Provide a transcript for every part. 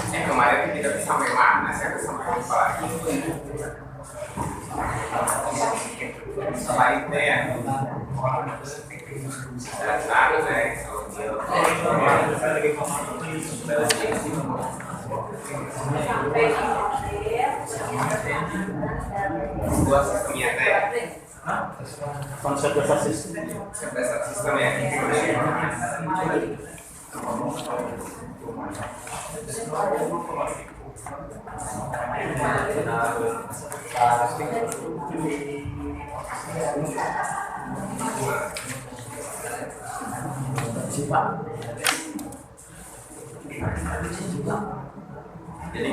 Kemarin kita tuh sampai mana? Saya tuh sampai lupa lagi. Slide-nya ya. Satu saya dua sistemnya teh. Konsep dasar sistem. Dasar sistem ya. Jadi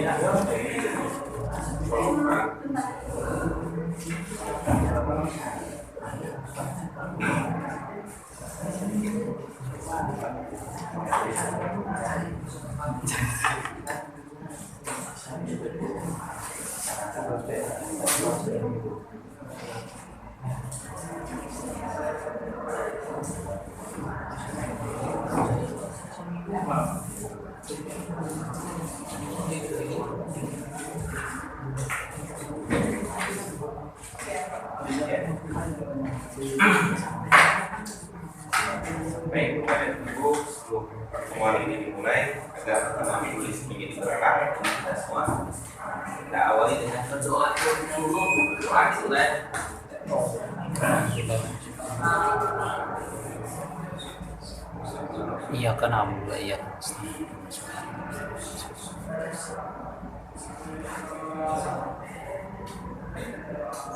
baik, pada tunggu sebelum pertemuan ini dimulai agar kami tulis menjadi berkah kita semua. Kita awali dengan berdoa dulu, doa sudah. Iya kan abu iya.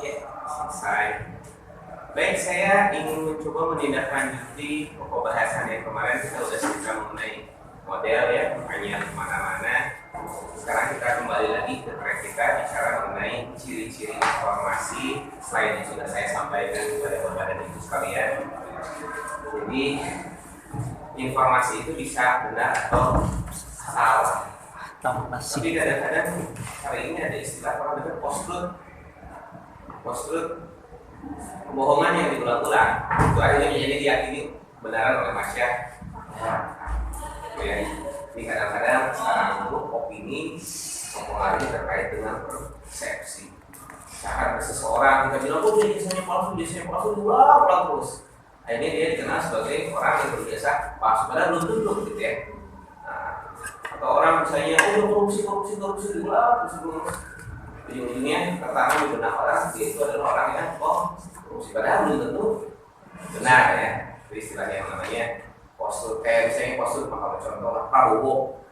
Ya, selesai. Baik, saya ingin mencoba menindaklanjuti pokok bahasan yang kemarin kita sudah sebutkan mengenai model ya, makanya kemana-mana. Sekarang kita kembali lagi ke track kita bicara mengenai ciri-ciri informasi selain yang sudah saya sampaikan kepada Bapak dan Ibu sekalian. Jadi informasi itu bisa benar atau salah. Tapi kadang-kadang hari ini ada istilah orang dengar post-truth. Post-truth, kebohongan yang diulang-ulang itu akhirnya menjadi diyakini benaran oleh masyarakat. Ya, ini kadang-kadang sekarang itu opini mempengaruhi terkait dengan persepsi. Misalkan seseorang kita bilang, oh dia biasanya palsu, diulang terus. Akhirnya dia dikenal sebagai orang yang berbiasa palsu, padahal belum tentu gitu ya. Nah, atau orang misalnya, oh korupsi diulang terus. Ujung-ujungnya pertama di benak orang dia itu adalah orang yang korupsi, padahal belum tentu benar ya. Itu istilah yang namanya postur, kayak misalnya postur, kalau contoh Prabowo,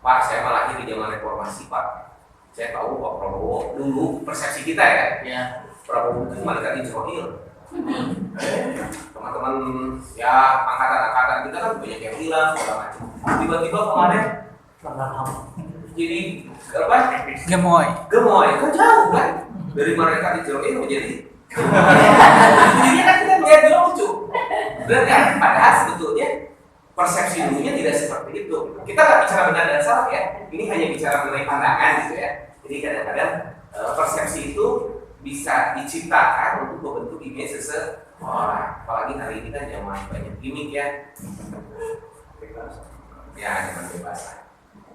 Pak saya malah lahir di zaman reformasi Pak, saya tahu Pak Prabowo dulu persepsi kita ya Prabowo itu malaikat Israel. Teman-teman ya angkatan kita kan banyak yang bilang segala macam. Tiba-tiba kemarin jadi apa? Gemoy, kan jauh kan dari malaikat Israel menjadi. Jadinya kan kita melihat lucu. Benar kan? Padahal sebetulnya persepsi dulunya tidak seperti itu. Kita nggak bicara benar dan salah ya. Ini hanya bicara mengenai pandangan gitu ya. Jadi kadang-kadang persepsi itu bisa diciptakan untuk membentuk image seseorang. Apalagi hari ini kan zaman banyak gimmick ya. Ya, zaman bebas.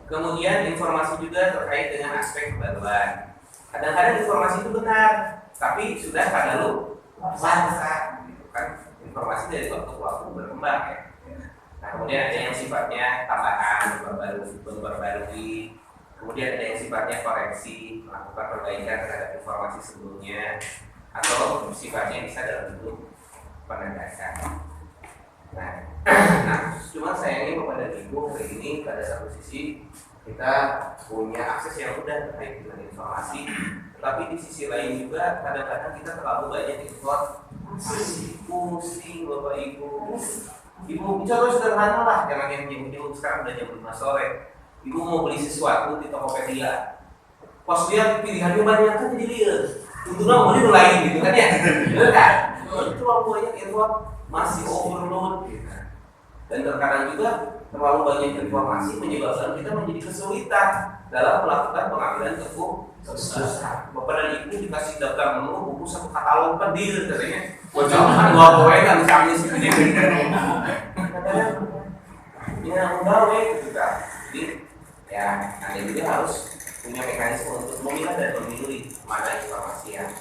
Kemudian informasi juga terkait dengan aspek kebaruan. Kadang-kadang informasi itu benar, tapi sudah kadalu bangsa, gitu kan? Informasi dari waktu ke waktu berkembang ya. Nah, kemudian ada yang sifatnya tambahan, memperbarui. Kemudian ada yang sifatnya koreksi, melakukan perbaikan terhadap informasi sebelumnya, atau sifatnya bisa dalam bentuk penegasan. Nah, cuma sayangnya kepada Ibu hari ini pada satu sisi kita punya akses yang mudah terkait dengan informasi, tetapi di sisi lain juga kadang-kadang kita terlalu banyak informasi. Pusing Bapak Ibu. Ibu contoh sederhana lah, jangan yang jam sekarang udah jam 5 sore. Ibu mau beli sesuatu di Tokopedia, pas lihat pilihannya banyak kan jadi liar. Tentunya mau lain gitu kan ya, benar kan? Itu terlalu banyak informasi overload gitu. Dan terkadang juga terlalu banyak informasi menyebabkan kita menjadi kesulitan dalam melakukan pengambilan keputusan. Bapak dan Ibu dikasih daftar menu buku satu katalog pedir katanya. Bocoran 2 poin kan kami sih ini. Ya enggak gitu kan. Jadi Ya, Anda juga harus punya mekanisme untuk memilah dan memilih mana informasi yang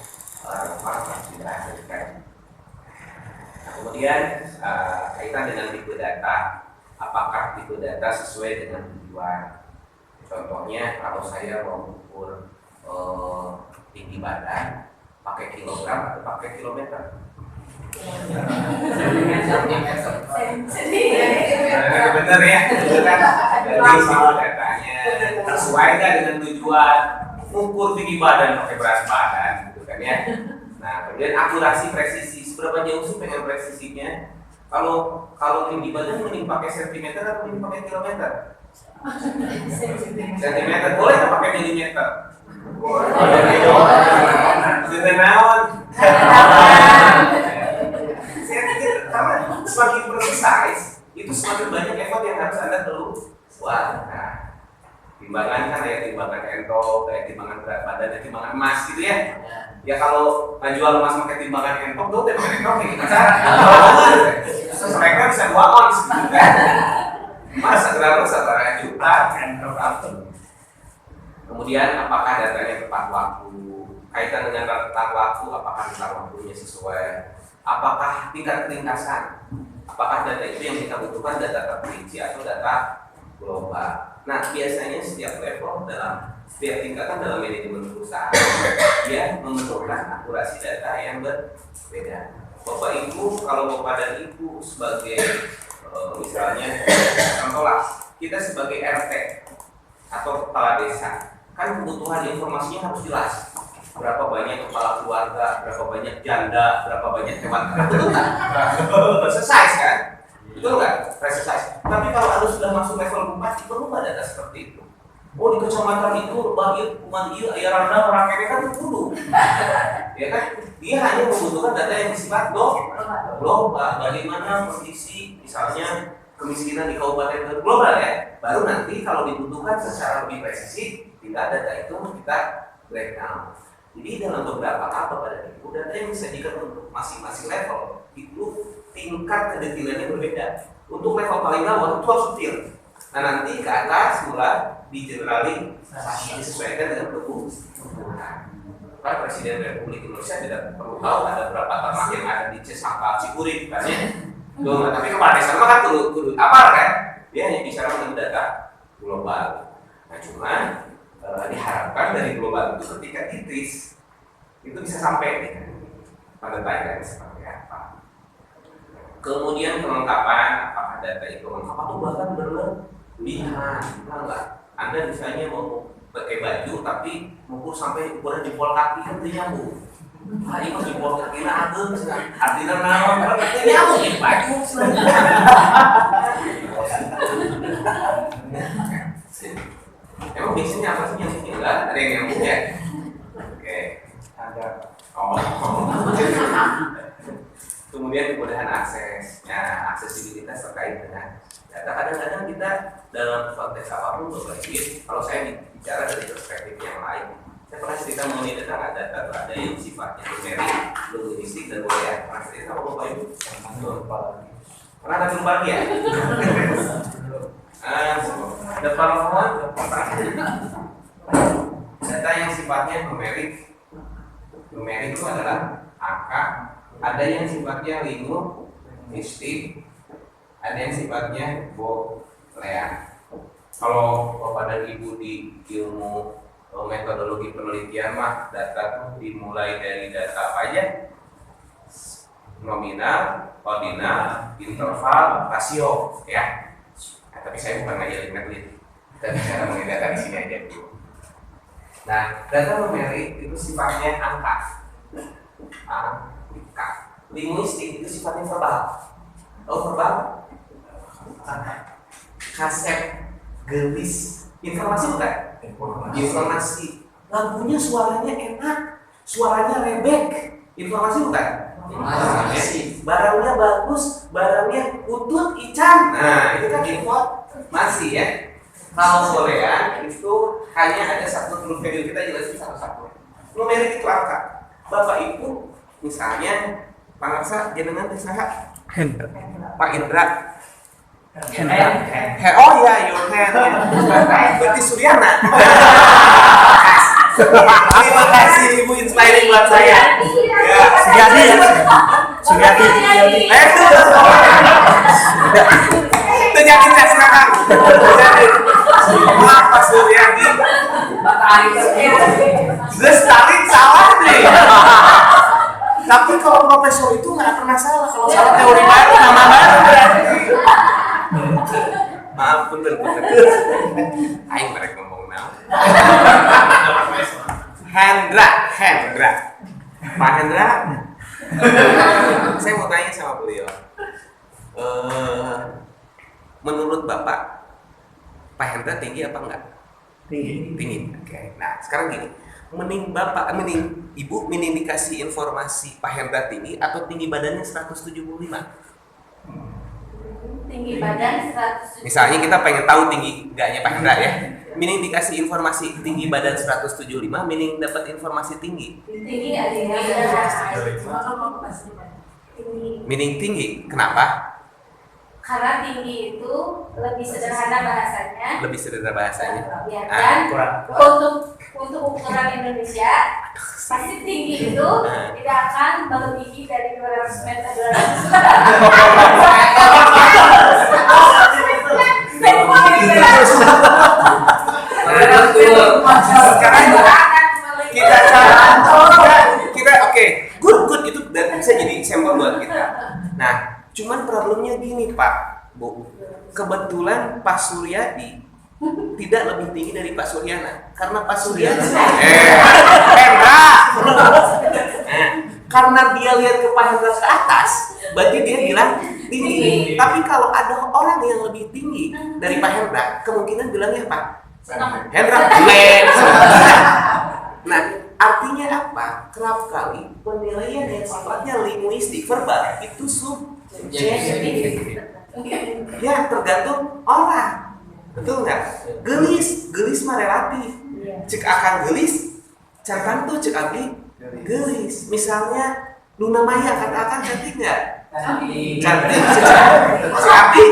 harus dihasilkan. Nah, kemudian kaitan dengan tipe data, apakah tipe data sesuai dengan tujuan? Contohnya kalau saya mau mengukur tinggi badan, pakai kilogram atau pakai kilometer? Benar ya, itu kan dari situ datanya sesuai nggak dengan tujuan, ukur tinggi badan pakai berat badan, gitu kan ya. Nah, kemudian akurasi presisi, seberapa jauh sih pengen presisinya? Kalau tinggi badan mending pakai sentimeter atau mending pakai kilometer? Sentimeter, boleh nggak pakai milimeter? Sudah naon? Saya pikir karena semakin precise itu semakin banyak effort yang harus Anda keluar. Nah, timbangan kan kayak timbangan entok, kayak timbangan berat badan, kayak timbangan emas gitu ya. Ya kalau jual emas pakai timbangan entok, tuh timbangan entok kayak gimana cara? Terus mereka bisa 2 ons gitu kan. Emas 1 juta entok apa? Kemudian apakah datanya tepat waktu? Kaitan dengan tepat waktu, apakah tepat waktunya sesuai? Apakah tingkat keringkasan? Apakah data itu yang kita butuhkan data terperinci atau data global? Nah, biasanya setiap level dalam setiap tingkatan dalam manajemen perusahaan dia memerlukan akurasi data yang berbeda. Bapak Ibu, kalau Bapak dan Ibu sebagai misalnya contohlah kita sebagai RT atau kepala desa, kan kebutuhan informasinya harus jelas. Berapa banyak kepala keluarga, berapa banyak janda, berapa banyak hewan ternak, betul nggak? Precise kan? Betul nggak? Precise. Tapi kalau Anda sudah masuk level 4, perlu nggak data seperti itu? Oh, di kecamatan itu, bahir, kuman iya, ayah randa, orang kene kan perlu. Ya kan? Dia hanya membutuhkan data yang bersifat global. Bagaimana kondisi, misalnya kemiskinan di kabupaten global ya. Baru nanti kalau dibutuhkan secara lebih presisi, tinggal data itu kita breakdown. Jadi dalam beberapa hal pada Ibu, data yang disajikan untuk masing-masing level itu tingkat kedetailannya berbeda. Untuk level paling bawah itu harus detail. Nah nanti ke atas mulai digeneralisasi disesuaikan dengan kebutuhan. Pak Presiden Republik Indonesia tidak perlu tahu ada berapa ternak yang ada di Cisangka Cikurik, katanya. Tapi kepala desa kan kudu apa kan? Dia hanya bicara dengan data global. Nah cuman diharapkan dari global itu ketika titis itu bisa sampai pada timeline seperti apa. Kemudian kelengkapan, apakah data itu lengkap atau bahkan berlebihan? Enggak. Anda misalnya mau pakai baju tapi mengukur sampai ukuran jempol kaki kan itu nyambung. Ini pas jempol kaki nah aduh, artinya naon? Artinya nyambung ini baju. Emang biasanya apa sih nyambungnya? Enggak, ada yang nyambung ya? Oke, ada. Kemudian kemudahan akses, ya aksesibilitas terkait dengan data. Kadang-kadang kita dalam konteks apapun berbagai, kalau saya bicara dari perspektif yang lain, saya pernah cerita mengenai tentang data yang sifatnya numerik, logistik dan budaya. Pernah cerita apa Bapak Ibu? Pernah ada jumpa ya? Depan mohon data yang sifatnya numerik itu adalah angka, ada yang sifatnya linguistik, ada yang sifatnya boolean. Kalau Bapak dan Ibu di ilmu metodologi penelitian mah data tuh dimulai dari data apa aja? Nominal, ordinal, interval, rasio ya. Tapi saya bukan ngajarin peneliti. Kita bicara mengenai data di sini aja dulu. Nah, data numerik itu sifatnya angka. Linguistik itu sifatnya verbal. Verbal? Kaset, gelis, informasi bukan? Informasi. Lagunya suaranya enak, suaranya rebek. Informasi bukan? Informasi. Barangnya bagus, barangnya utut, ican. Nah, itu kan informasi ya. Kalau boolean itu hanya ada satu true value, kita jelasin satu-satu. Numerik itu angka. Bapak Ibu misalnya Pak Laksa jenengan usaha Pak Indra Oh ya, your hand. Berarti Suryana. Terima kasih Ibu inspiring buat saya. Ya, Suryati. Itu jadi tes sekarang. Maaf Pak Suryati. Lestari salah nih. Tapi kalau profesor itu nggak pernah salah. Kalau salah teori baru, nama baru berarti. Maaf, bener. Aing mereka ngomong now. Hendra. Pak Hendra, saya mau tanya sama beliau. Menurut Bapak, Pak Hendra tinggi apa enggak? Tinggi. Oke. Nah, sekarang gini. Mending Ibu dikasih informasi Pak Hendra tinggi atau tinggi badannya 175? Tinggi badan 175. Misalnya kita pengen tahu tinggi enggaknya Pak Hendra ya. Mending dikasih informasi tinggi badan 175, mending dapat informasi tinggi. Tinggi ada Mending tinggi. Kenapa? karena tinggi itu lebih sederhana bahasanya. Ya, dan untuk ukuran Indonesia pasti tinggi itu tidak akan melebihi dari 200 meter. Sekarang kita oke, good itu dan bisa jadi sampel buat kita. Nah, cuman problemnya gini Pak, Bu. Kebetulan Pak Suryadi tidak lebih tinggi dari Pak Suryana karena Pak Suryadi karena dia lihat ke Pak Hendra ke atas, berarti dia bilang tinggi. Tapi kalau ada orang yang lebih tinggi dari Pak Hendra, kemungkinan bilangnya Pak Hendra jelek. Nah, artinya apa? Kerap kali penilaian yang sifatnya linguistik verbal itu subjektif. Ya, tergantung orang. Betul nggak? Gelis mah relatif. Cek akan gelis, cantan tuh cek abdi gelis. Misalnya Luna Maya kata akan cantik nggak? Cantik. Cek abdi.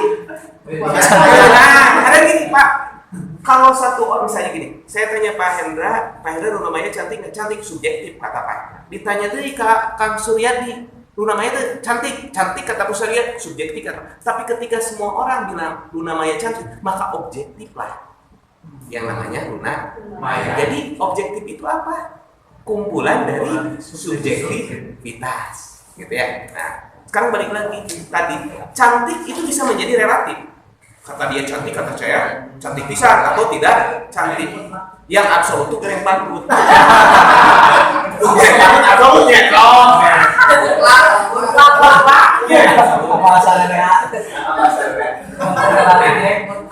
Nah, ada gini Pak. Kalau satu orang misalnya gini, saya tanya Pak Hendra Luna Maya cantik nggak? Cantik, subjektif kata Pak. Ditanya tuh Kang Suryadi, Luna Maya tuh cantik kata Pak Suryadi, subjektif kata. Tapi ketika semua orang bilang Luna Maya cantik, maka objektif lah. Yang namanya Luna Maya. Jadi objektif itu apa? Kumpulan dari subjektivitas, gitu ya. Nah, sekarang balik lagi tadi, cantik itu bisa menjadi relatif. Kata dia cantik, kata saya cantik bisa atau tidak cantik. Yang absolut itu gereng bangkrut. Gereng bangkrut absolutnya kok.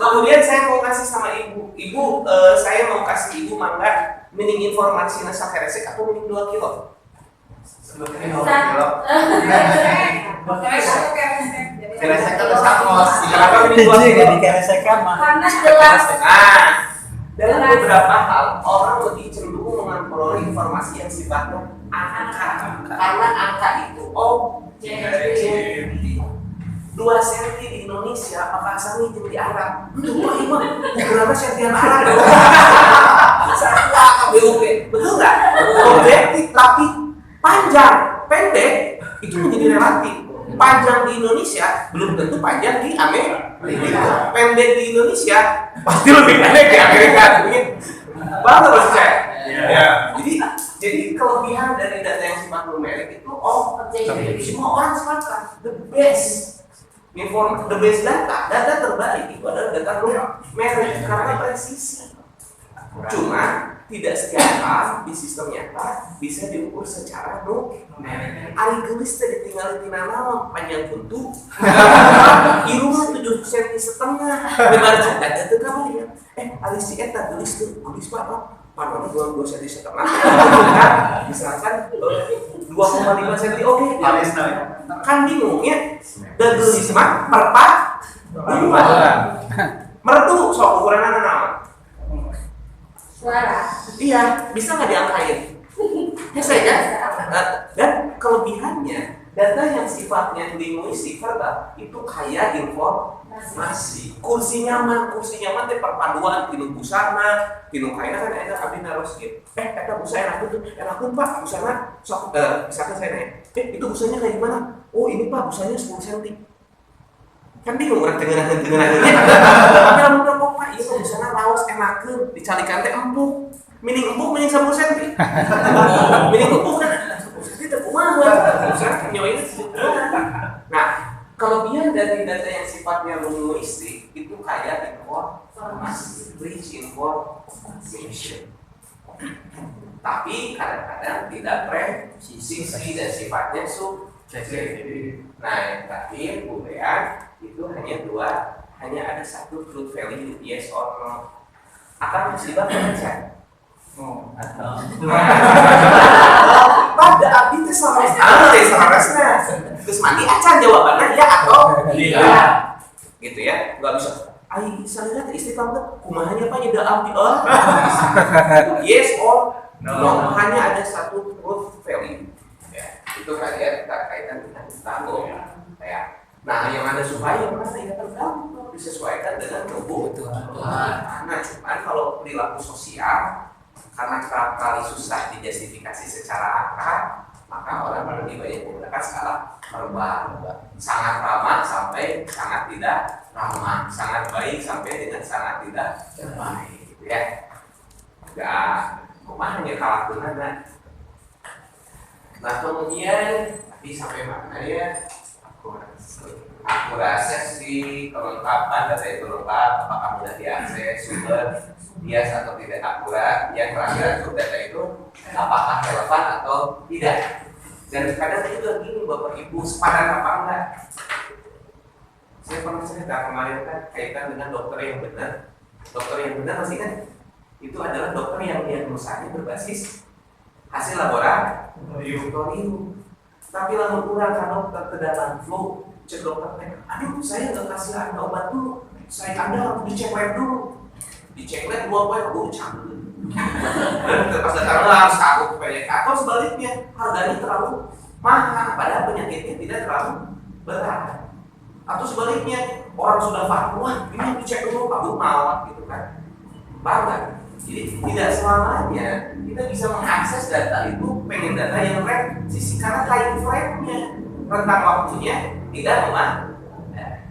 Kemudian saya mau kasih sama ibu, saya mau kasih ibu mangga mending informasi nasa keresek atau mending 2 kilo. 2 kilo. Keresek atau sakos. Jadi keresekan mah. Karena jelas. Dalam beberapa hal orang lebih cenderung memperoleh informasi yang sifatnya angka. Karena angka itu objektif. 2 senti di Indonesia, apakah sami jeung di Arab? Itu Pak Imam. Berapa sentian Arab? Betul nggak? Objektif tapi panjang, pendek itu menjadi relatif. Panjang di Indonesia belum tentu panjang di Amerika. Pendek di Indonesia pasti lebih pendek di Amerika. Bang maksud saya. Ya. Jadi kelebihan dari data yang sifat numerik itu objektif. Semua orang sepakat the best data terbaik itu adalah data numerik karena presisi. Cuma tidak setiap hal di sistem nyata bisa diukur secara numerik. Ari gelis teh ditinggalin tina naon panjang kuntu. Irungna 7 cm setengah. Lebar data teu kamu ya. Ari si eta gelis teh gelis Pak. Panona 2 cm setengah. Misalkan 2,5 cm oke. Kan bingung ya. Dan gelis mah perpak. Merdu sok ukuranna naon? Suara. Iya, bisa nggak diangkain? Bisa ya. Dan kelebihannya Data yang sifatnya linguistik verbal itu kaya informasi. Kursi nyaman teh perpaduan tinu busana, tinu kaina kan enak abdi naros gitu. Eta busa enak Pak, busana sok misalkan saya nanya, itu busanya kayak gimana? Oh ini Pak, busanya 10 cm. Kan bingung orang tengenah. Tapi lamun berapa Pak, iya busana raos enakeun, dicalikan teh empuk. Mining 10 cm. Mining empuk kan. Itu kumaha? Busana nyawain Nah, kelebihan dari data yang sifatnya linguistik itu kaya informasi, rich information. Tapi kadang-kadang tidak presisi dan sifatnya subjektif. Nah, yang terakhir boolean itu hanya ada satu truth value, yes or no. Akan musibah baca. Pada abdi teh saresna. Terus mandi acan jawabannya ya atau tidak. Gitu ya. Enggak bisa. Ai salira teh istiqamah kumahanya Pak nyeda abdi yes or no. Hanya ada satu truth value. Ya. Itu kalian kaitan dengan tanggung. Ya. Nah, yang ada supaya mana ya tergantung disesuaikan dengan kebutuhan. Nah, cuman kalau perilaku sosial karena kerap kali susah dijustifikasi secara akal, maka orang lebih banyak menggunakan skala verbal. Sangat ramah sampai sangat tidak ramah, sangat baik sampai dengan sangat tidak baik, gitu ya. Enggak, kumahnya kalah tunana. Nah kemudian tadi sampai mana ya? Akurasi kelengkapan data itu lengkap, apakah mudah diakses, sumber bias atau tidak akurat. Yang terakhir itu data itu apakah relevan atau tidak. Dan kadang juga gini Bapak Ibu, sepadan apa enggak. Saya pernah cerita kemarin kan kaitan dengan dokter yang benar. Dokter yang benar masih kan itu adalah dokter yang diagnosanya berbasis hasil laboratorium. Tapi lamun kurang kan dokter terdapat flu, cek dokter aduh saya nggak kasih anda obat dulu, saya anda harus dicek lab dulu. Dicek lab 2 poin baru canggih. Pas datang harus aku PLK atau sebaliknya harganya terlalu mahal padahal penyakitnya tidak terlalu berat. Atau sebaliknya orang sudah paham, wah ini yang dicek dulu baru mawat gitu kan. Paham kan? Jadi tidak selamanya kita bisa mengakses data itu pengen data yang sisi karena time frame-nya rentang waktunya tidak memadai.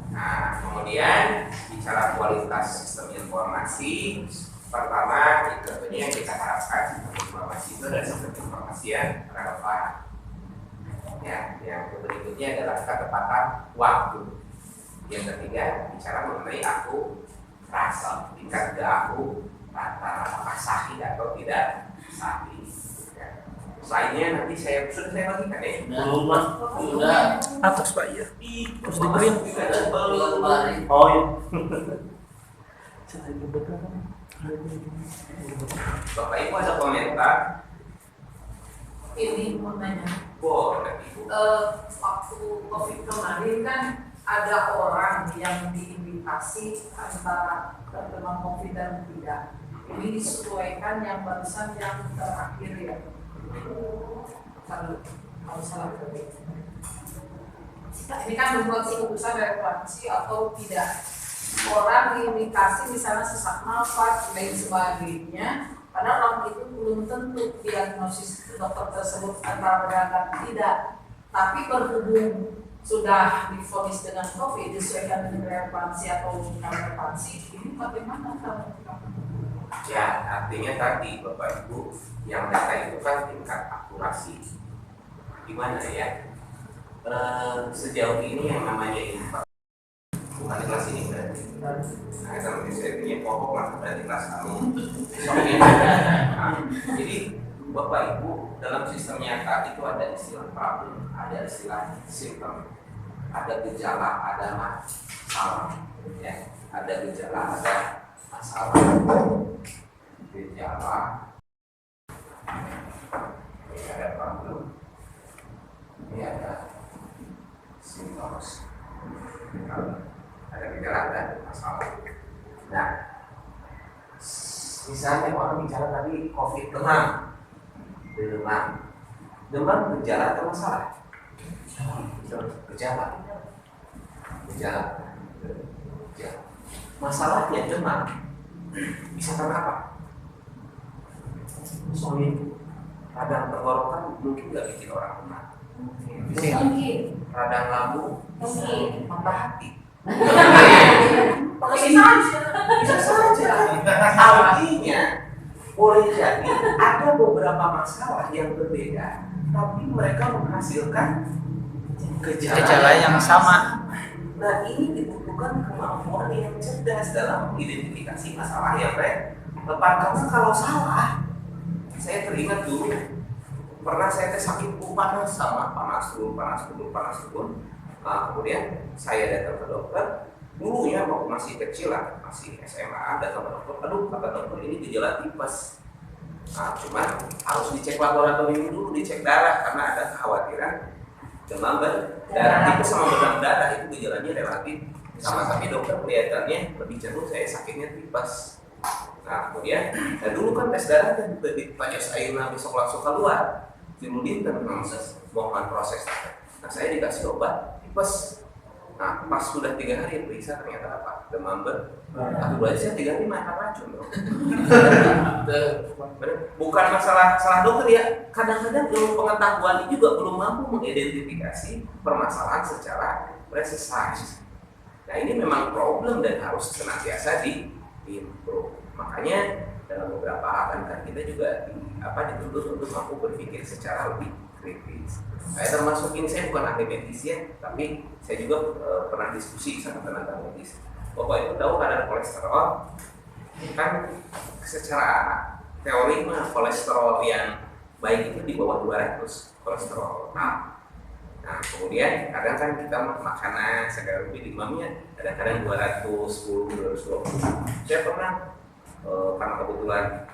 Nah, kemudian bicara kualitas sistem informasi, pertama itu tentunya yang kita harapkan informasi itu adalah sistem informasi yang relevan. Ya, yang berikutnya adalah ketepatan waktu. Yang ketiga bicara mengenai aku rasa, tingkat aku apakah sahih atau tidak sahih. Ya. Selainnya nanti saya bagikan ya. Sudah. Atas Pak ya. Terus diberi. Oh ya. Bapak Ibu ada komentar? Ini mau nanya. Boleh Ibu. Waktu COVID kemarin kan ada orang yang diindikasi antara terkena COVID dan tidak. Ini disesuaikan yang barusan yang terakhir ya. Kalau salah ini kan membuat keputusan relevansi atau tidak. Orang diindikasi misalnya sesak nafas dan sebagainya, padahal orang itu belum tentu diagnosis dokter tersebut antara benar dan tidak. Tapi berhubung sudah divonis dengan COVID, disesuaikan dengan relevansi atau bukan relevansi, ini bagaimana kalau? Ya, artinya tadi Bapak Ibu yang data itu kan tingkat akurasi. Gimana ya? Sejauh ini yang namanya info bukan di kelas ini berarti. Nah, kalau saya punya pokok lah berarti kelas kamu. Nah, jadi Bapak Ibu dalam sistem nyata itu ada istilah problem, ada istilah simptom, ada gejala, ada masalah, ya, ada gejala, ada masalah. Gejala, ini ada problem, ini ada simptom, ada gejala, ada masalah. Nah, misalnya orang bicara tadi COVID demam, Demam gejala atau masalah? Gejala. Masalahnya demam bisa karena apa? Soalnya radang tenggorokan mungkin nggak bikin orang demam. Mungkin. Radang lambung, Mungkin. patah hati. Bisa saja. Artinya boleh jadi ada beberapa masalah yang berbeda, tapi mereka menghasilkan Gejala yang sama. Nah, ini dibutuhkan kemampuan yang cerdas dalam mengidentifikasi masalah yang tepat. Karena kalau salah, saya teringat dulu pernah saya sakit panas sama panas turun. Nah, kemudian saya datang ke dokter. Dulu ya waktu masih kecil lah, masih SMA, datang ke dokter. Aduh, kata dokter ini gejala tipes. Nah, cuman harus dicek laboratorium dulu, dicek darah karena ada kekhawatiran demam berdarah. Tipes sama demam berdarah itu gejalanya relatif sama, tapi dokter kelihatannya lebih cenderung saya sakitnya tipes. Nah, kemudian dulu kan tes darah kan juga ditanya airnya besok langsung keluar. Dimudin dan mohon proses. Nah, saya dikasih obat tipes. Nah, pas sudah 3 hari periksa ternyata apa? Demam berdarah. Berarti saya 3 hari makan racun dong. Bukan masalah dokter ya. Kadang-kadang ilmu pengetahuan ini juga belum mampu mengidentifikasi permasalahan secara precise. Nah, ini memang problem dan harus senantiasa di-improve. Makanya dalam beberapa hal kan kita juga dituntut untuk mampu berpikir secara lebih kritis. Saya termasuk ini, saya bukan ahli medis ya, tapi saya juga pernah diskusi sama tenaga medis. Bapak itu tahu kadar kolesterol kan secara teori mah kolesterol yang baik itu di bawah 200 kolesterol. Nah, kemudian kadang kan kita makanan segala rupi di mamnya kadang-kadang 210, 220. Saya pernah karena kebetulan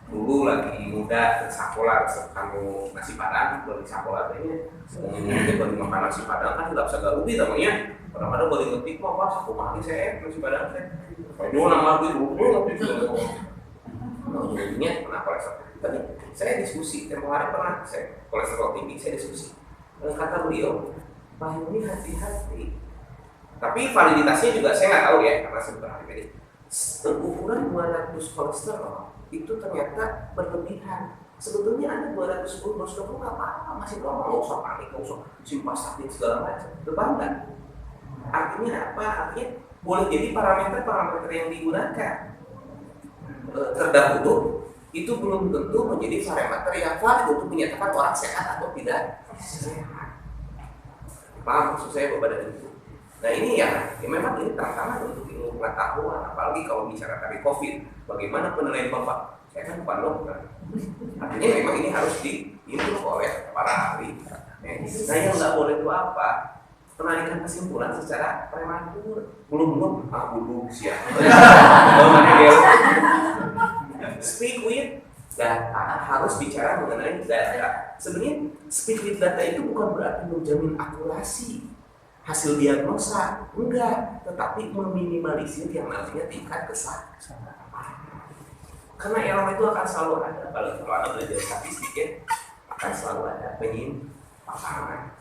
dulu lagi muda sekolah kamu nasi padang dari sekolah ini mungkin baru makan nasi padang kan tidak bisa garubi namanya kadang-kadang boleh ngetik mau pas aku makan saya nasi padang saya kalau nama dulu jadinya pernah kolesterol. Tapi saya diskusi tempoh hari pernah saya kolesterol tinggi, saya diskusi kata beliau Pak ini hati-hati, tapi validitasnya juga saya nggak tahu ya karena sebenarnya ini ukuran 200 kolesterol itu ternyata berlebihan. Sebetulnya ada 210, 220 nggak apa-apa, masih normal, nggak usah panik, nggak usah simpatik segala macam. Berbangga. Artinya apa? Artinya boleh jadi parameter yang digunakan terdahulu itu belum tentu menjadi parameter yang valid untuk menyatakan orang sehat atau tidak sehat. Paham maksud saya Bapak dan Ibu? Nah ini ya memang ini tantangan untuk ilmu pengetahuan, apalagi kalau bicara dari COVID. Bagaimana penilaian Bapak? Saya kan bukan dokter. Artinya memang ini harus diimprove oleh para ahli. Nah yang nggak boleh itu apa? Penarikan kesimpulan secara prematur. Belum siap. Speak with data, harus bicara mengenai data. Sebenarnya speak with data itu bukan berarti menjamin akurasi hasil diagnosa, enggak, tetapi meminimalisir yang namanya tingkat kesalahan. Karena error itu akan selalu ada. Kalau Anda belajar statistik ya, akan selalu ada penyimpangan.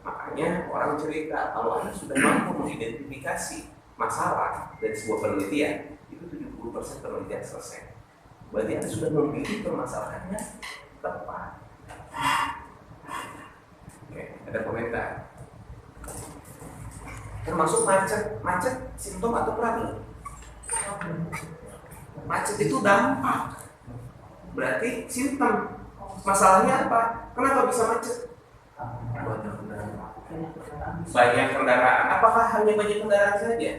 Makanya orang cerita kalau Anda sudah mampu mengidentifikasi masalah dari sebuah penelitian, itu 70% penelitian selesai. Berarti Anda sudah memilih permasalahannya tepat. Oke, ada komentar. Termasuk macet simptom atau problem. Macet itu dampak, berarti simptom. Masalahnya apa? Kenapa bisa macet? Banyak kendaraan. Apakah hanya banyak kendaraan saja?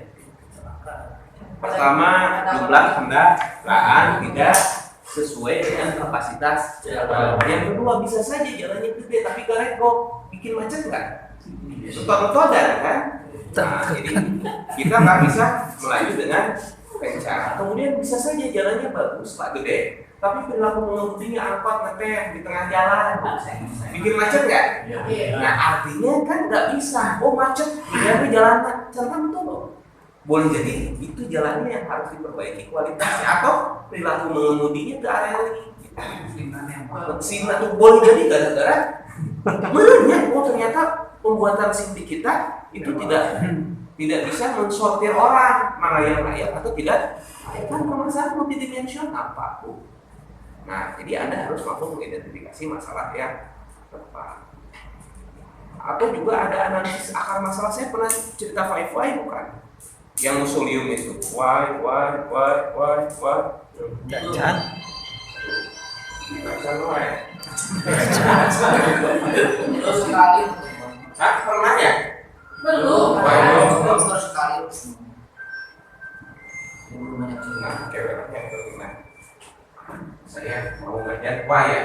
Pertama, jumlah kendaraan tidak sesuai dengan kapasitas jalan. Yang kedua, bisa saja jalannya gede tapi garego, bikin macet nggak? Betul-betul kan? Nah, jadi kita nggak bisa melaju dengan kencang. Kemudian bisa saja jalannya bagus, Pak gede, tapi perilaku mengemudinya angkot ngetem di tengah jalan, bikin macet nggak? Nah artinya kan nggak bisa. Oh macet, jadi jalan centang tuh. Boleh jadi itu jalannya yang harus diperbaiki kualitasnya atau perilaku mengemudinya ke area lagi. SIM itu boleh jadi gara-gara banyak ternyata pembuatan SIM di kita itu tidak bisa mensortir orang mana yang layak atau tidak. Kan permasalahan multidimensional Pak Bu. Nah, jadi Anda harus mampu mengidentifikasi masalah yang tepat. Atau juga ada analisis akar masalah. Saya pernah cerita 5 why bukan? Yang musulium itu why. Jangan. Terus sekali. Hah? Pernah ya? Belum. Terus sekali. Nah, kayaknya nah. Saya mau ngajar why ya.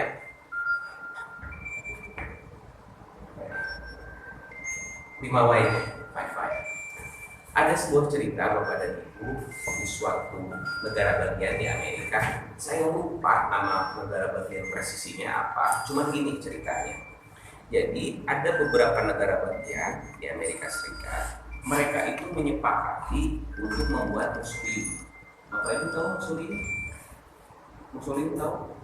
Lima why, 5 why. Ada sebuah cerita Bapak dan Ibu di suatu negara bagian di Amerika. Saya lupa nama negara bagian presisinya apa. Cuma gini ceritanya. Jadi ada beberapa negara bagian di Amerika Serikat. Mereka itu menyepakati untuk membuat museum. Bapak Ibu tahu museum? Museum tahu?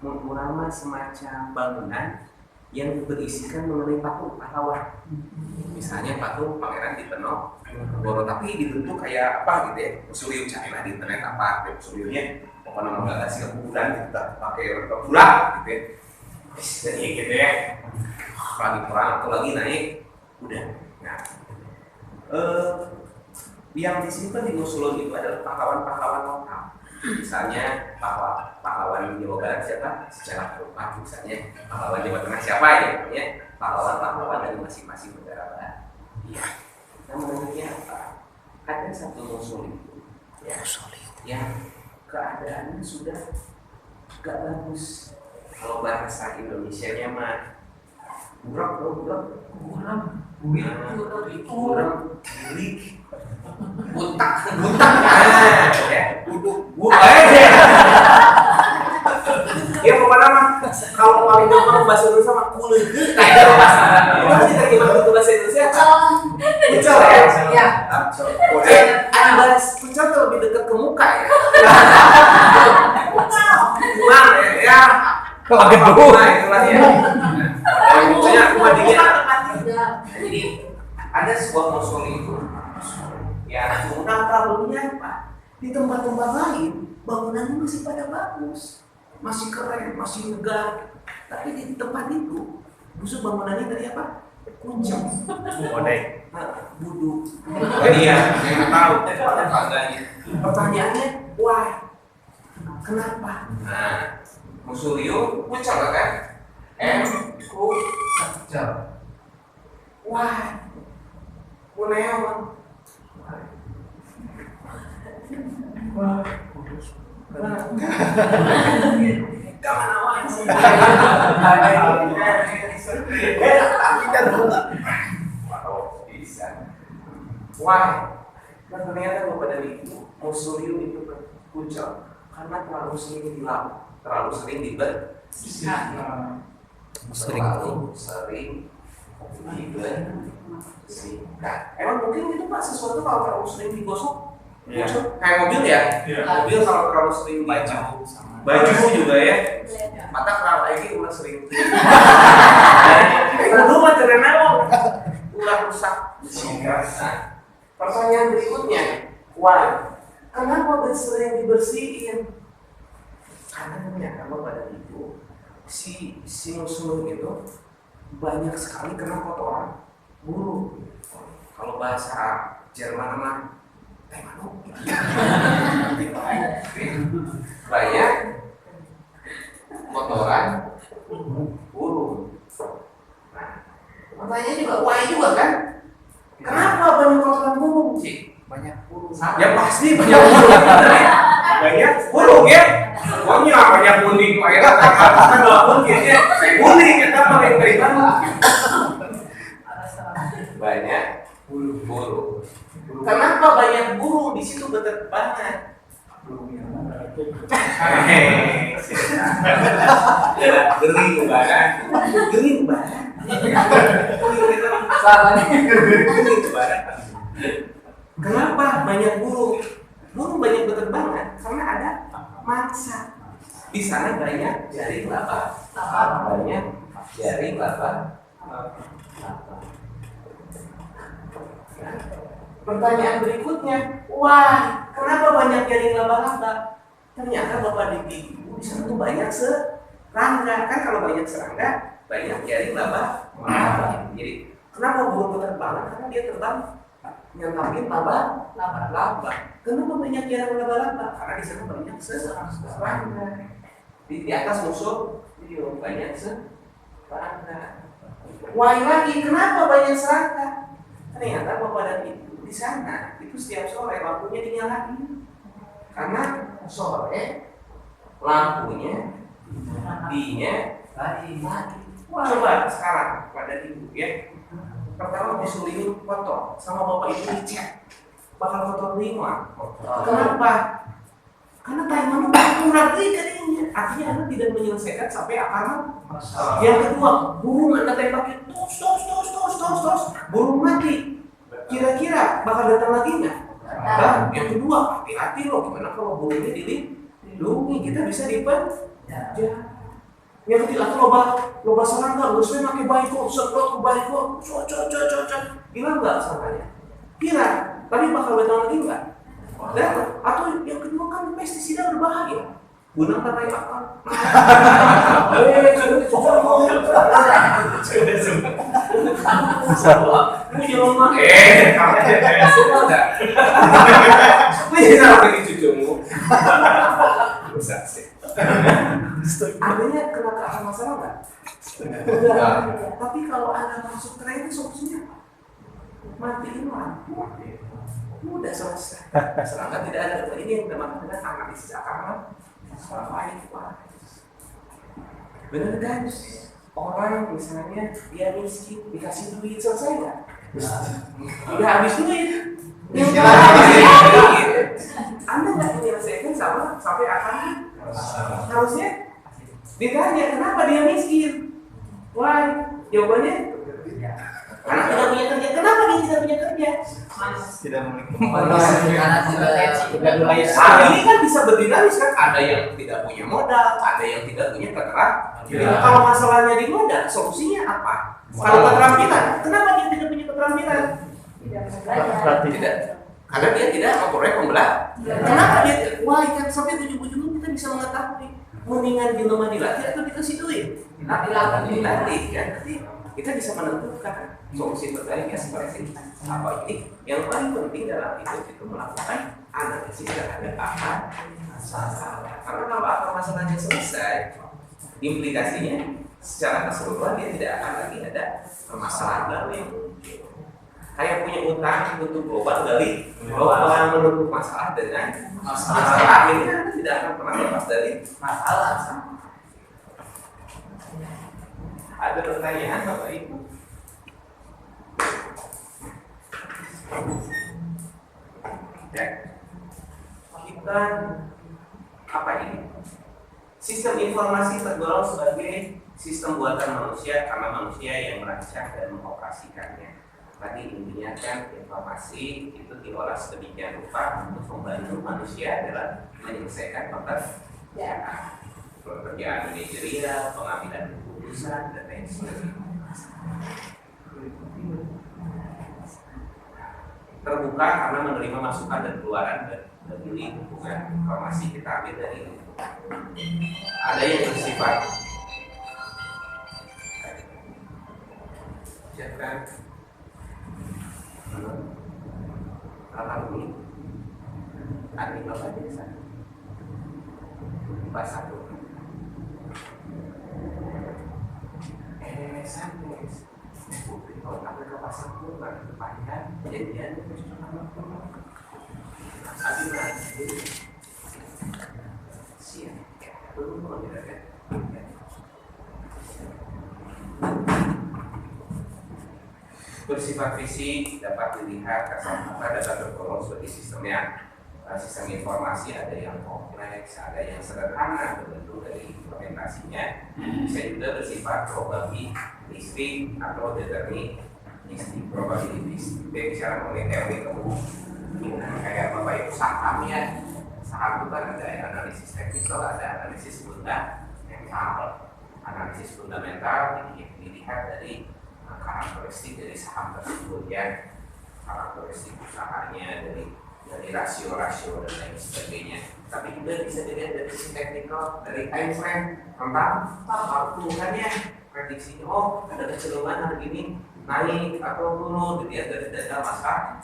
Nama semacam bangunan yang berisikan mengenai patung pahlawan. Misalnya patung Pangeran Diponegoro, tapi dibentuk kayak apa gitu ya? Museum China di internet apa? Museumnya pokoknya mau nggak kasih ukuran kita pakai bulat gitu ya. Jadi gitu ya. Lagi perang atau lagi naik, udah. Nah, yang disimpan di museum itu adalah pahlawan-pahlawan lokal. Misalnya pahlawan Jawa Barat siapa? Secara Eropa misalnya pahlawan Jawa Tengah siapa ya? Pahlawan-pahlawan dari masing-masing negara barat. Iya. Namanya apa? Ada satu museum itu, ya, yang keadaannya sudah gak bagus. Kalau bahasa Indonesianya mah buram, butak, ya, ya pokoknya mah kalau paling gampang bahasa Indonesia mah kulih, itu diterjemah ke bahasa Indonesia pucel ya, pucel tuh lebih dekat ke muka ya, kurang ya, gedung itulah ya, pokoknya cuma dingin. Jadi ada sebuah museum itu. Ya, cuma problemnya apa? Di tempat-tempat lain bangunannya masih pada bagus, masih keren, masih megah. Tapi di tempat itu, busuk bangunannya dari apa? Kuncang, bodek, buduk. Jadi ya, yang tahu tetangganya. Pertanyaannya, why? Kenapa? Nah, musulium kuncang kan? Kuncang. Why? Kuneon. Kapan awan? Bisa. Why? Dan ternyata Bapak dan Ibu, musulium itu kuncang karena terlalu sering dilakukan, terlalu sering dibersihkan, terlalu sering dibersihkan. Emang mungkin itu Pak sesuatu kalau terlalu sering digosok? Ya. Kayak mobil ya? Mobil kalau terlalu sering baju juga ya? Mata kalau lagi udah sering. Itu mah terenang udah rusak. Nah, pertanyaan berikutnya, why? Kenapa sering dibersihin? Karena ternyata pada itu si musuh itu banyak sekali kena kotoran buruk. Kalau bahasa Jerman mah banyak kotoran buruk. Nah, pertanyaan juga why juga kan? Kenapa banyak kotoran buruk sih? Banyak buruk. Ya pasti banyak buruk. Banyak buruk ya. Pokoknya banyak kuning akhirnya kan walaupun kayaknya kuning kita paling beriman. Banyak buruk. Kenapa banyak burung di situ berterbangan? Gering banget. Gering banget. Gering banget. Kenapa banyak burung? Burung banyak berterbangan karena ada mangsa. Di sana banyak jaring laba. Banyak jaring laba. Pertanyaan berikutnya, wah, kenapa banyak jaring laba-laba? Ternyata Bapak di sana tuh banyak serangga. Kan kalau banyak serangga, banyak jaring laba-laba. Jadi kenapa burung berterbangan? Karena dia terbang nyangkapin laba-laba. Kenapa banyak jaring laba-laba? Karena di sana banyak serangga. Di atas musuh video banyak serangga. Wah lagi, kenapa banyak serangga? Ternyata Bapak dan Ibu di sana itu setiap sore lampunya dinyalain. Karena sore lampunya dinyalain. Coba sekarang pada Ibu ya. Pertama disuruh foto sama Bapak Ibu dicek bakal foto lima. Kenapa? Karena timernya kurang kayaknya. Artinya Anda tidak menyelesaikan sampai akar. Yang kedua, burung Anda tembakin tos, burung mati. Kira-kira bakal datang lagi nggak? Nah, yang kedua, hati-hati loh. Gimana kalau burungnya dilindungi? Kita bisa dipenjara. Yang ketiga, loba serangga, lu saya pakai baiko, setrot ke baiko, cocok. Hilang nggak seranganya? Hilang. Tapi bakal datang lagi nggak? Dan atau yang kedua kan pestisida berbahaya. Guna katai apa? Artinya kena ke akar masalah nggak? Tapi kalau Anda masuk tren itu solusinya apa? Matiin lampu. Udah selesai. Serangga tidak ada. Ini yang namanya dengan analisis akar masalah. Bener kan? Orang misalnya dia miskin dikasih duit selesai nggak? Udah habis duit. Anda nggak menyelesaikan sampai akarnya. Harusnya ditanya kenapa dia miskin. Why? Jawabannya karena tidak punya kerja. Kenapa dia tidak punya kerja? Tidak memiliki ini kan bisa berdinamis kan. Ada yang tidak punya modal, ada yang tidak punya keterampilan. Kalau masalahnya di modal, solusinya apa? Kalau keterampilan, kenapa dia tidak punya keterampilan? Tidak. Karena dia tidak memperoleh pembelajaran. Kenapa dia? Wah, kan sampai ujung-ujungnya kita bisa mengetahui. Mendingan di rumah dilatih atau dikasih duit? Dilatih kan. Kita bisa menentukan solusi terbaiknya seperti apa. Ini yang paling penting dalam hidup itu melakukan analisis terhadap akar masalah. Karena kalau akar masalahnya selesai, implikasinya secara keseluruhan dia tidak akan lagi ada permasalahan baru yang muncul. Kayak punya utang untuk global dari global menutup masalah dengan masalah akhirnya tidak akan pernah lepas dari masalah. Ada pertanyaan Bapak Ibu? Ya. Kita apa ini? Sistem informasi tergolong sebagai sistem buatan manusia karena manusia yang merancang dan mengoperasikannya. Tadi intinya kan informasi itu diolah sedemikian rupa untuk membantu manusia dalam menyelesaikan pekerjaan manajerial, pengambilan keputusan dan lain sebagainya. Terbuka karena menerima masukan dan keluaran dari hubungan informasi kita ambil dari itu. Ada yang bersifat siapkan alam ini ada di bawah desa pas satu sampai putri kalau sampai ke pasar pun nggak kepanjang jadian tapi nanti siap belum mau tidak bersifat fisik dapat dilihat pada tergolong sebagai sistem informasi. Ada yang kompleks, ada yang sederhana terbentuk dari implementasinya. Bisa juga bersifat probabilistik atau deterministik. Probabilistik bicara mengenai teori saham ya. Saham itu kan ada analisis teknikal, ada analisis fundamental. Analisis fundamental dilihat dari karakteristik dari saham tersebut ya, karakteristik usahanya, dari rasio-rasio dan lain sebagainya. Tapi juga bisa dilihat dari sisi teknikal, dari time frame tentang pertumbuhannya, prediksinya. Oh, ada kecenderungan hari ini naik atau turun, dilihat dari data masa.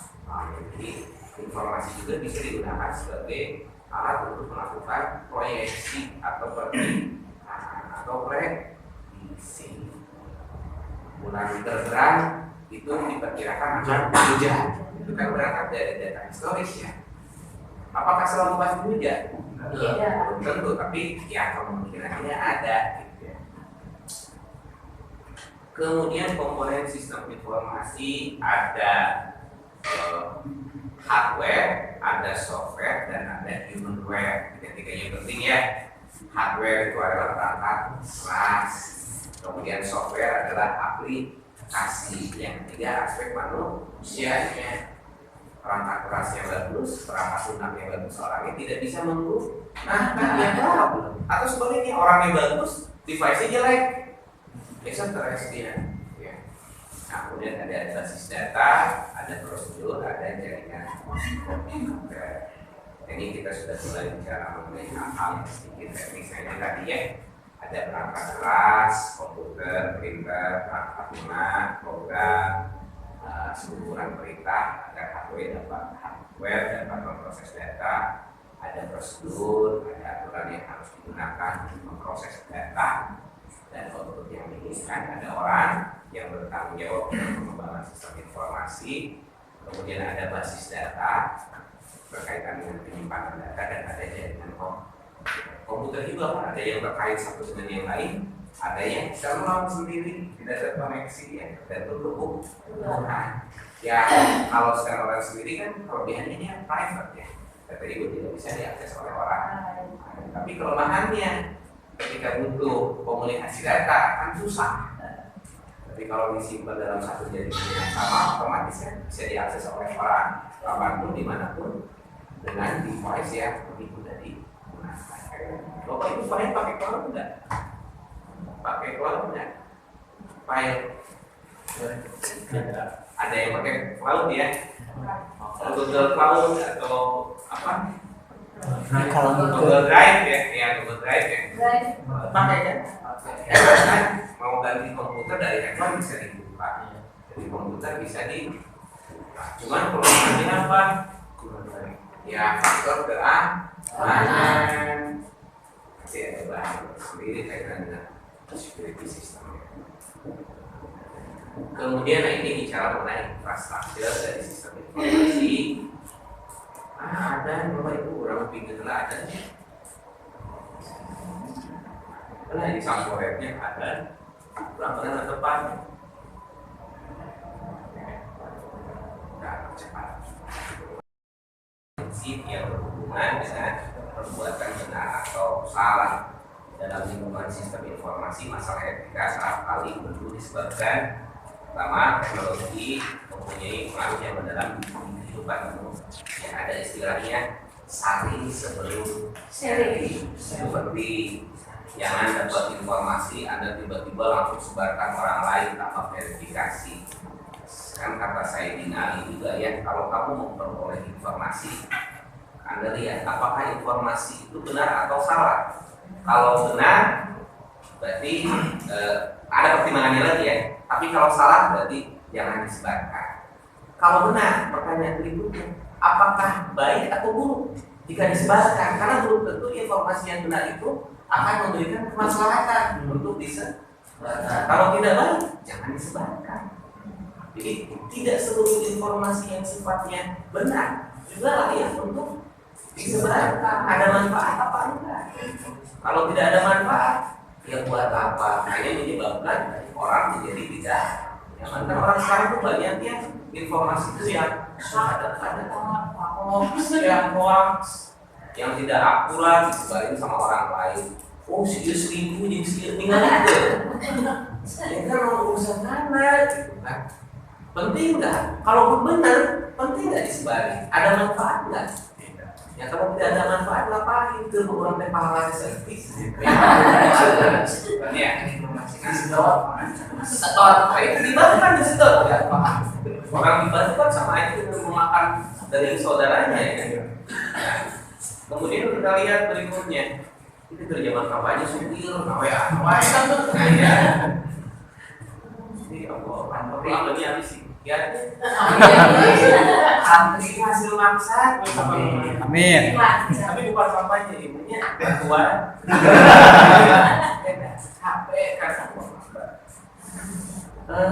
Jadi informasi juga bisa digunakan sebagai alat untuk melakukan proyeksi atau prediksi. Bulan terang itu diperkirakan akan hujan. Itu kan berangkat dari data historis ya. Apakah selalu pasti hujan? Iya. Belum tentu, tapi ya kemungkinannya ada. Gitu ya. Kemudian komponen sistem informasi ada hardware, ada software, dan ada humanware. Tiga-tiganya penting ya. Hardware itu adalah perangkat keras, kemudian software adalah aplikasi. Yang ketiga aspek manusianya. Perangkat keras yang bagus, perangkat lunak yang bagus, orangnya tidak bisa menggunakan yang bagus. Atau sebaliknya, orang yang bagus, device-nya jelek, biasa stres dia. Ya. Nah, kemudian ada basis data, ada prosedur, ada jaringan. Ini kita sudah mulai bicara mengenai hal-hal yang sedikit teknis saja tadi ya. Ada perangkat keras, komputer, printer, perangkat lunak, program, ukuran perintah, ada hardware dan proses data, ada prosedur, ada aturan yang harus digunakan untuk memproses data, dan output yang diinginkan. Ada orang yang bertanggung jawab untuk pengembangan sistem informasi. Kemudian ada basis data berkaitan dengan penyimpanan data, dan ada jaringan komputer juga kan, ada yang terkait satu dengan yang lain, ada yang terlalu sendiri, tidak terkoneksi ya, dan berhubung. Ya kalau secara orang sendiri kan kelebihannya ini private ya, data itu tidak bisa diakses oleh orang. Tapi kelemahannya ketika butuh komunikasi data kan susah. Tapi kalau disimpan dalam satu jaringan yang sama, otomatis kan bisa diakses oleh orang kapanpun, dimanapun, dengan device yang lebih mudah digunakan. Bapak Ibu pakai cloud enggak? Pakai cloud enggak? File ada yang pakai cloud ya? Google Cloud atau apa? Google Drive ya, Google Drive ya. Pakai kan? Ya, kan? Mau ganti komputer dari handphone bisa dibuka. Jadi komputer bisa dibuka. Cuman kelemahannya apa? Ya faktor keamanan. Masih ada bahan sendiri kaitan dengan security system. Kemudian ini bicara mengenai infrastruktur dari sistem informasi. Ada Bapak Ibu berapa pinggir lah ada. Nah di sampulnya ada berapa ada depan. Nah cepat. Prinsip yang berhubungan dengan perbuatan benar atau salah dalam lingkungan sistem informasi. Masalah etika saat kali perlu disebabkan pertama, teknologi mempunyai pengaruh yang mendalam di kehidupan umum. Ya, ada istilahnya sari sebelum seri. Seperti jangan dapat informasi Anda tiba-tiba langsung sebarkan orang lain tanpa verifikasi. Kan kata Sayyidina Ali juga ya, kalau kamu memperoleh informasi, Anda lihat apakah informasi itu benar atau salah. Kalau benar, berarti ada pertimbangannya lagi ya. Tapi kalau salah berarti jangan disebarkan. Kalau benar, pertanyaan berikutnya, apakah baik atau buruk jika disebarkan? Karena belum tentu informasi yang benar itu akan memberikan kemaslahatan untuk disebarkan. Kalau tidak baik, jangan disebarkan. Jadi tidak seluruh informasi yang sifatnya benar juga layak untuk disebarkan. Ada manfaat apa enggak? Kalau tidak ada manfaat, ya buat apa? Hanya menyebabkan orang menjadi tidak nyaman. Kan orang sekarang itu banyaknya informasi itu yang ada hoax yang tidak akurat disebarin sama orang lain. Oh seribu jadi seribu itu. Ya kan urusan mana gitu kan? Penting nggak? Kalau benar, penting nggak disebarin? Ada manfaat nggak? Tidak. Ya kalau tidak ada manfaat ngapain itu orang teh pahala servis. Ya, sedot. Itu dibantu kan disedot ya. Orang dibantu kan sama aja dengan memakan dari saudaranya ya. Nah, kemudian kita lihat berikutnya. Itu dari zaman kampanye supir, ya. Jadi apa ini habis sih. Ya, santri hasil maksat. Amin. Tapi bukan kampanye, ibunya bantuan. HP kan.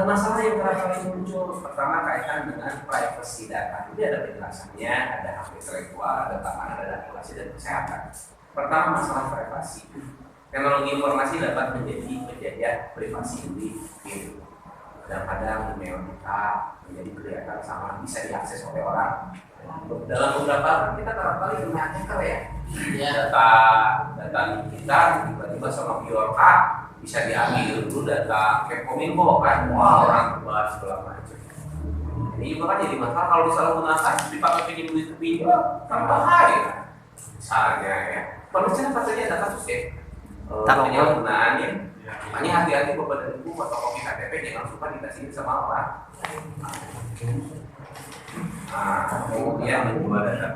Masalah yang kerap kali muncul pertama kaitan dengan privacy data. Ini ada penjelasannya, ada hak intelektual, ada keamanan, ada regulasi dan kesehatan. Pertama masalah privasi. Teknologi informasi dapat menjadi penjajah privasi individu. Kadang-kadang email kita menjadi kelihatan sama bisa diakses oleh orang. Dalam beberapa kita kerap kali kena hacker ya. Data kita tiba-tiba sama Biorka bisa diambil dulu data Kemkominfo kan. Wah, orang bebas segala macam. Ini juga kan jadi masalah kalau disalahgunakan dipakai pinjam duit video kan bahaya. Misalnya ya. Pemerintah katanya ada kasus ya. Penyalahgunaan ya. Makanya hati-hati Bapak dan Ibu fotokopi KTP jangan suka dikasih sama orang. Kemudian menjual data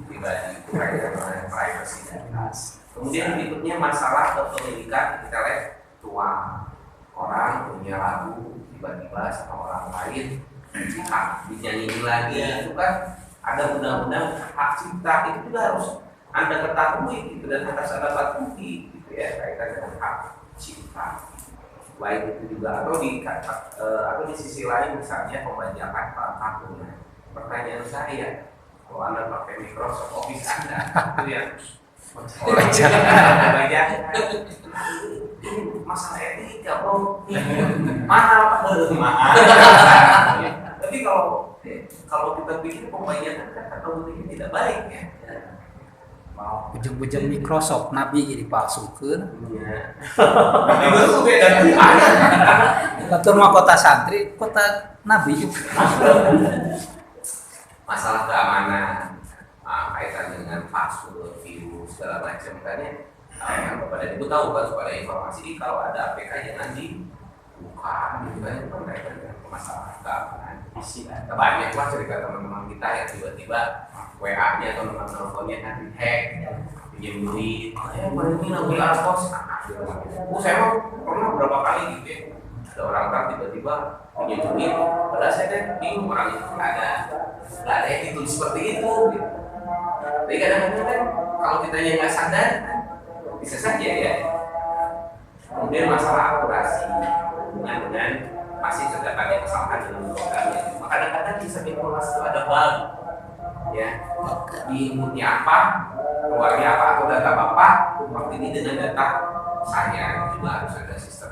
pribadi kaitan dengan privacy data. Kemudian berikutnya masalah kepemilikan intelektual. Orang punya lagu tiba-tiba sama orang lain dinyanyiin lagi itu kan ada undang-undang hak cipta itu juga harus Anda ketahui gitu dan harus Anda patuhi gitu ya kaitan dengan hak cipta. Baik itu juga atau di sisi lain misalnya pembajakan perangkat. Pertanyaan saya, kalau Anda pakai Microsoft Office Anda itu yang pembajakan ini masalah etika bro, mahal. Tapi kalau kita pikir pembajakan kan atau ini tidak baik ya. Ujung-ujung Microsoft Nabi jadi palsukeun. Itu beda Batur mah kota santri, kota Nabi juga. Masalah keamanan kaitan dengan password, virus segala macam kan ya. Yang kepada Ibu tahu kan supaya informasi kalau ada APK jangan dibuka gitu kan itu kan kaitan dengan masalah keamanan. Banyak lah cerita teman-teman kita yang tiba-tiba WA-nya atau nomor teleponnya kan dihack, pinjam duit, boleh ini lagu kos. Saya mau pernah berapa kali gitu ya. Ada orang tiba-tiba pinjam duit, padahal saya kan bingung orang itu nggak ada yang ditulis seperti itu. Gitu. Tapi kadang-kadang kan kalau kita yang nggak sadar, bisa saja ya. Kemudian masalah akurasi hubungan dengan masih terdapat kesalahan dalam programnya. Kadang-kadang bisa informasi itu ada bug, ya di inputnya apa, keluarnya apa atau data bapak, waktu ini dengan data saya juga harus ada sistem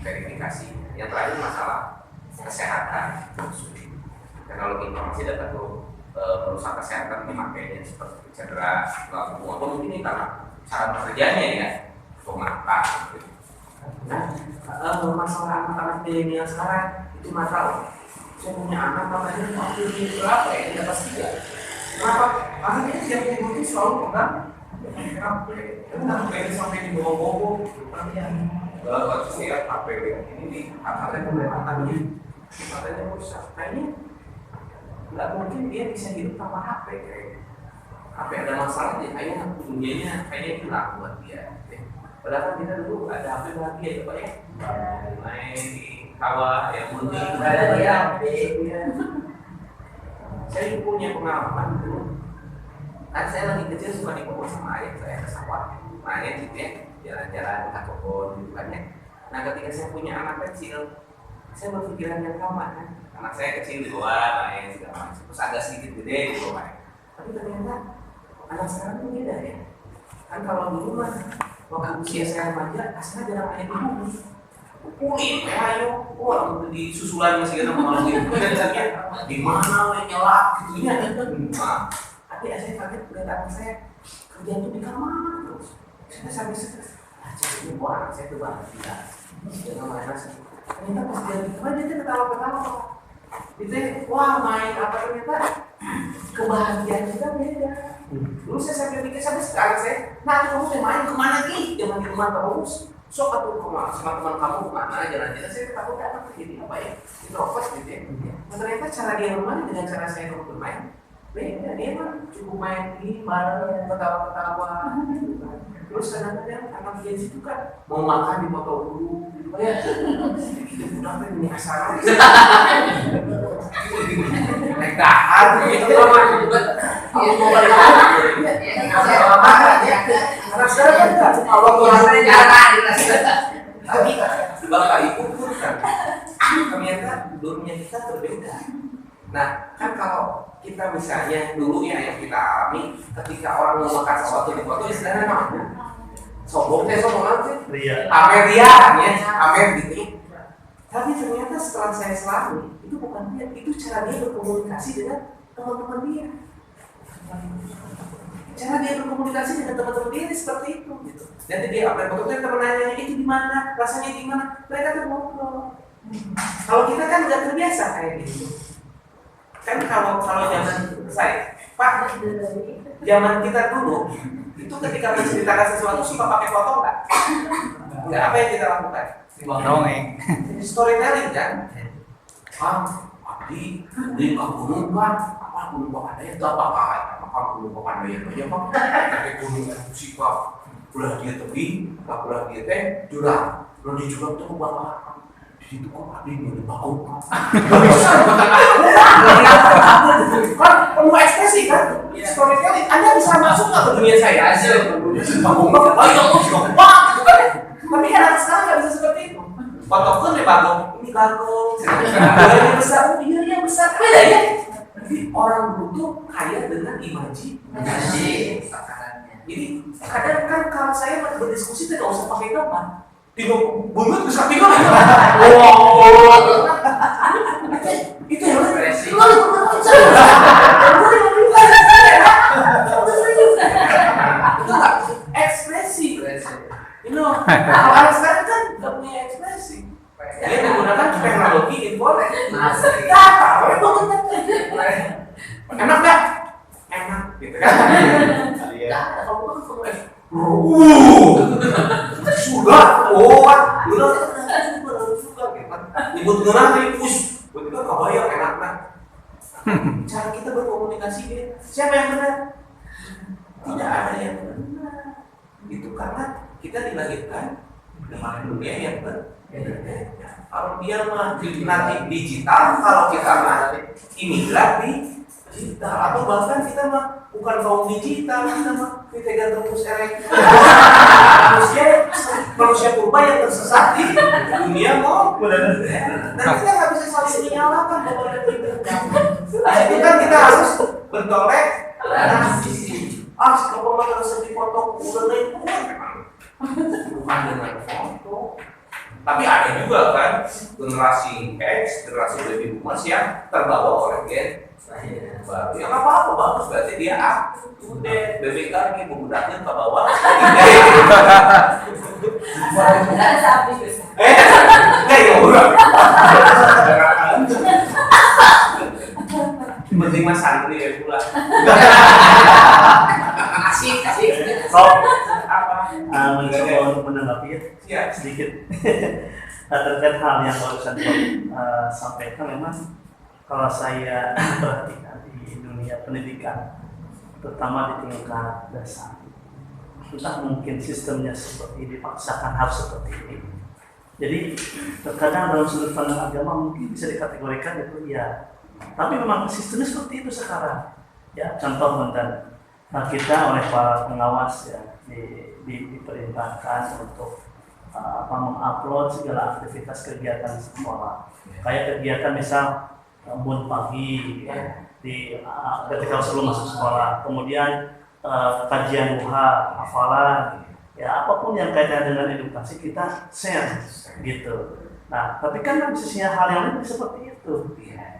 verifikasi. Yang terakhir masalah kesehatan. Teknologi informasi dapat merusak kesehatan pemakainya seperti cedera, atau mungkin ini karena cara bekerjanya ya, pemata. Nah, masalah anak-anak milenial sekarang itu masalah. Saya punya anak namanya waktu di berapa ya? Dia dapat 3. Kenapa? Karena dia tiap minggu itu selalu pegang HP. Kenapa ini sampai di bawah-bawah? Kalau setiap HP ini di HP-nya matanya rusak. Kayaknya nggak mungkin dia bisa hidup tanpa HP kayaknya. HP ada masalah dia, kayaknya dunianya kayaknya hilang buat dia. Padahal kita dulu ada HP bahagia ya Pak ya. Main di kawah yang murni. Saya punya pengalaman dulu. Kan saya lagi kecil suka dibawa sama ayah saya ke sawah. Main gitu ya, jalan-jalan ke kebun gitu kan ya. Nah ketika saya punya anak kecil, saya berpikiran yang sama kan. Anak saya kecil di luar main segala macam. Terus agak sedikit gede di luar. Tapi ternyata anak sekarang itu beda ya. Kan kalau dulu mah waktu usia saya remaja, aslinya jarang main di bumi. Pukulin, ayo, wah di susulan masih kena malam gitu. Dan saya di mana nyelak gitu ya. Nah, adik saya kaget lihat anak saya kerja itu di kamar terus. Saya sampai stres. Jadi anak saya tuh bahagia. Jangan main nasi. Ternyata pas dia di kamar dia ketawa-ketawa. Itu wah main apa ternyata kebahagiaan kita beda. Dulu saya pikir sampai sekarang nah kamu mau main kemana nih? Jangan di rumah terus. Sok atau kemana sama teman kamu kemana? Jalan-jalan saya takut datang jadi apa ya? Introvert gitu ya. Ternyata cara dia bermain dengan cara saya bermain beda. Dia mah cukup main di bareng ketawa-ketawa. Terus kadang-kadang anak dia itu kan mau makan di foto dulu, gitu ya. Itu udah kan ini asal. Naik dahar gitu sama juga. Aku mau balik lagi. Karena sekarang kan kalau keluarnya jalan, tapi bapak ibu pun kan ternyata dunia kita berbeda. Nah, kan kalau kita misalnya dulu ya yang kita alami ketika orang mau makan sesuatu di foto istilahnya apa? Sombong aja. Amer dia, ya, amer gitu. Tapi ternyata setelah saya selami itu bukan dia, itu cara dia berkomunikasi dengan teman-teman dia. Cara dia berkomunikasi dengan teman-teman dia seperti itu, gitu. Nanti dia upload foto kan teman nanya itu di mana, rasanya di mana, mereka tuh ngobrol. Kalau kita kan nggak terbiasa kayak gitu. Kan kalau zaman saya, Pak, zaman kita dulu itu ketika menceritakan sesuatu suka pakai foto nggak? Nggak, apa yang kita lakukan? Dongeng. Storytelling kan? Abdi, beli ke gunung kan? Apa gunung Papandayan itu apakah gunung Papandayan aja Pak? Tapi gunung erupsi Pak, belah dia tepi, belah dia teh jurang, lalu di jurang tuh bapak. Di situ kok Abdi milih bakau Pak? Gak bisa, kan penuh ekspresi kan? Storytelling, Anda bisa masuk nggak ke dunia saya? Bakau Pak, ayo Pak, gitu kan? Tapi kan anak sekarang nggak bisa seperti itu. Fotokan ya bagong, ini bagong, ini besar, iya besar, beda ya. Jadi orang dulu tuh kaya dengan imajinasi. Jadi kadang kan kalau saya berdiskusi tidak usah pakai gambar. Bungut bisa tinggal aja. Wow. Itu yang ekspresi. Ekspresi. Kalau anak sekarang kan nggak punya ekspresi. Dia menggunakan teknologi informasi. Enak nggak? Enak, gitu kan? Sudah, ibu dengar nih, begitu kebayang enak nak. Cara kita berkomunikasi dia, siapa yang benar? Tidak ada yang benar. Itu karena kita dilahirkan dengan dunia yang berbeda. Kalau dia mah nanti digital, kalau kita mah imigran digital, atau bahkan kita mah bukan kaum digital, kita mah Pithecanthropus erectus. Manusia purba yang tersesat di dunia mau. Dan kita nggak bisa saling menyalahkan bahwa ada itu kan kita harus bertoleransi. Kalau harus dipoto udah naik bukan dengan foto. Tapi ada juga kan generasi X, generasi baby boomers yang terbawa oleh gen baru. Ya nggak apa-apa, bagus, berarti dia udah bebek lagi membudaknya ke bawah. Ya udah. Penting mas santri ya pula. Asik. Mencoba untuk menanggapi ya sedikit terkait hal yang barusan sampaikan. Memang kalau saya perhatikan di dunia pendidikan, terutama di tingkat dasar, entah mungkin sistemnya seperti dipaksakan harus seperti ini. Jadi terkadang dalam sudut pandang agama mungkin bisa dikategorikan itu ya, tapi memang sistemnya seperti itu sekarang. Ya, contoh tentang kita oleh para pengawas ya diperintahkan untuk mengupload segala aktivitas kegiatan sekolah. Kayak kegiatan misal bangun pagi ya, ketika sebelum masuk sekolah, kemudian kajian duha, hafalan, ya apapun yang kaitan dengan edukasi kita share gitu. Nah, tapi kan di sisi hal yang lain seperti itu.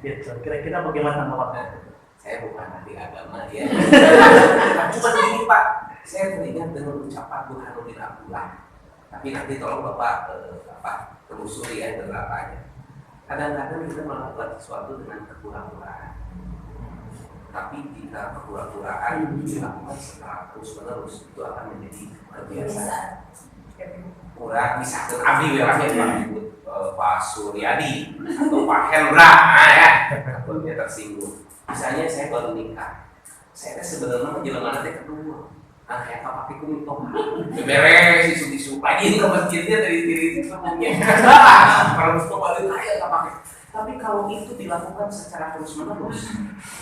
Gitu. Kira-kira bagaimana tanggapan? Saya bukan ahli agama ya. Cuma ini Pak, saya teringat dengan ucapan Burhanuddin Abdullah. Tapi nanti tolong Bapak telusuri ya penerapannya. Kadang-kadang kita melakukan sesuatu dengan kepura-puraan. Tapi jika kepura-puraan dilakukan secara terus-menerus, itu akan menjadi kebiasaan. Kurang bisa abdi wilayahnya disebut Pak Suryadi atau Pak Hendra, ya, takutnya tersinggung. Misalnya saya baru nikah, saya sebenarnya menjelma nanti kedua. Nah, kayak apa pakai kulit beres isu-isu lagi ke masjidnya dari diri sebelumnya. Kalau musuh balik kayak apa pakai. Tapi kalau itu dilakukan secara terus-menerus,